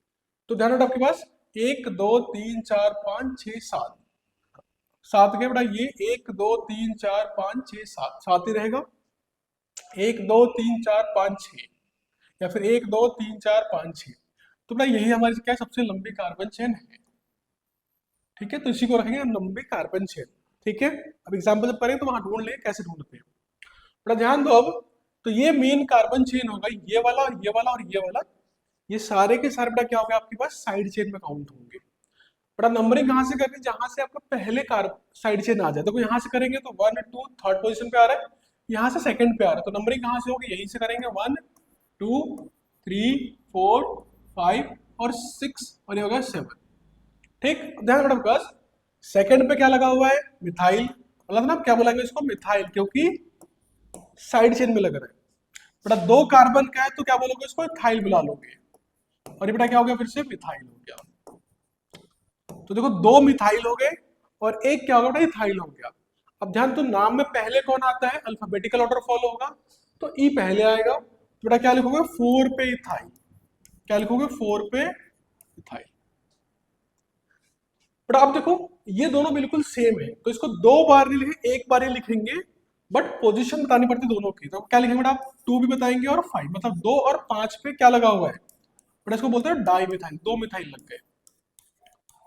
तो ध्यान रखना आपके पास 1 2 3 4 5 6 7 7 के बेटा, ये 1 2 3 4 5 6 7 7 ही रहेगा, 1 2 3 4 5 6, या फिर 1 2 3 4 5 6। तो बेटा यही हमारी क्या है, सबसे लंबी कार्बन चेन है, ठीक है। तो इसी को रखेंगे हम लंबी कार्बन चेन, ठीक है। अब एग्जाम्पल जब करें तो वहां ढूंढ लें कैसे ढूंढते हैं। बड़ा ध्यान दो अब, तो ये मेन कार्बन चेन होगा, ये वाला और ये वाला और ये वाला, ये सारे के सारे बेटा क्या होगा आपके पास साइड चेन में काउंट होंगे। बड़ा नंबरिंग कहाँ से करनी, जहां से आपका पहले कार्ब साइड चेन आ जाए। तो यहाँ से करेंगे तो 1 2 थर्ड पोजीशन पे आ रहा है, यहाँ से सेकंड पे आ रहा है, तो नंबरिंग कहाँ से होगी, यहीं से करेंगे 1 2 3 4 5 और 6 और ये होगा 7, ठीक। ध्यान बेटा बस, सेकंड पे क्या लगा हुआ है, मिथाइल, मतलब ना क्या बोलेंगे इसको, मिथाइल, क्योंकि साइड चेन में लग रहा है। बेटा दो कार्बन का है तो क्या बोलोगे इसको, इथाइल बुला लोगे, और ये बेटा क्या हो गया फिर से मिथाइल हो गया। तो देखो दो मिथाइल हो गए और एक क्या होगा बेटा, इथाइल हो गया। अब ध्यान तो नाम में पहले कौन आता है, अल्फाबेटिकल ऑर्डर फॉलो होगा, तो ई पहले आएगा, तो बेटा क्या लिखोगे 4 पे इथाइल, क्या लिखोगे 4 पे इथाइल। बट अब देखो ये दोनों बिल्कुल सेम है, तो इसको दो बार नहीं लिखे, एक बार ही लिखेंगे, बट पोजीशन बतानी पड़ती दोनों की। तो क्या लिखेंगे बेटा आप, 2 भी बताएंगे और 5, मतलब 2 और 5 पे क्या लगा हुआ है, बट इसको बोलते हैं डाई मिथाइल, दो मिथाइल लग गए,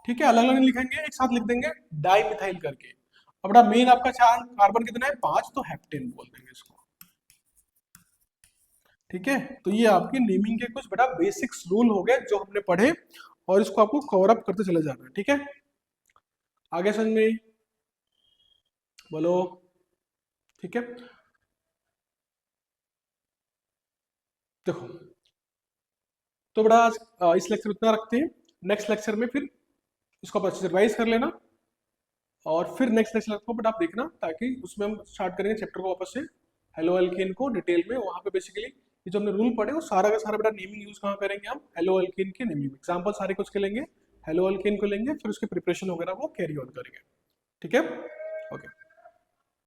ठीक है। अलग अलग नहीं लिखेंगे, एक साथ लिख देंगे डाई मिथाइल करके। अब बेटा मेन आपका चार कार्बन कितना है, 5, तो हेप्टेन बोल देंगे इसको, ठीक है। तो ये आपकी नेमिंग के कुछ बेटा बेसिक्स रूल हो गए जो हमने पढ़े, और इसको आपको कवर अप करते चले जाना है, ठीक है। आगे समझ में, बोलो, ठीक है। देखो तो बड़ा आज इस लेक्चर में इतना रखते हैं, नेक्स्ट लेक्चर में फिर इसको आप अच्छे से रिवाइज कर लेना, और फिर नेक्स्ट लेक्चर को बट आप देखना, ताकि उसमें हम स्टार्ट करेंगे चैप्टर को वापस से, हेलो एल्केन को डिटेल में। वहाँ पे बेसिकली ये जो हमने रूल पढ़े वो सारा का सारा बेटा नेमिंग यूज कहाँ करेंगे हम, हेलो एल्केन के नेमिंग एग्जाम्पल सारे कुछ के लेंगे, हेलो एल्केन को लेंगे, फिर उसके प्रिपरेशन वगैरह वो कैरी ऑन करेंगे, ठीक है, ओके।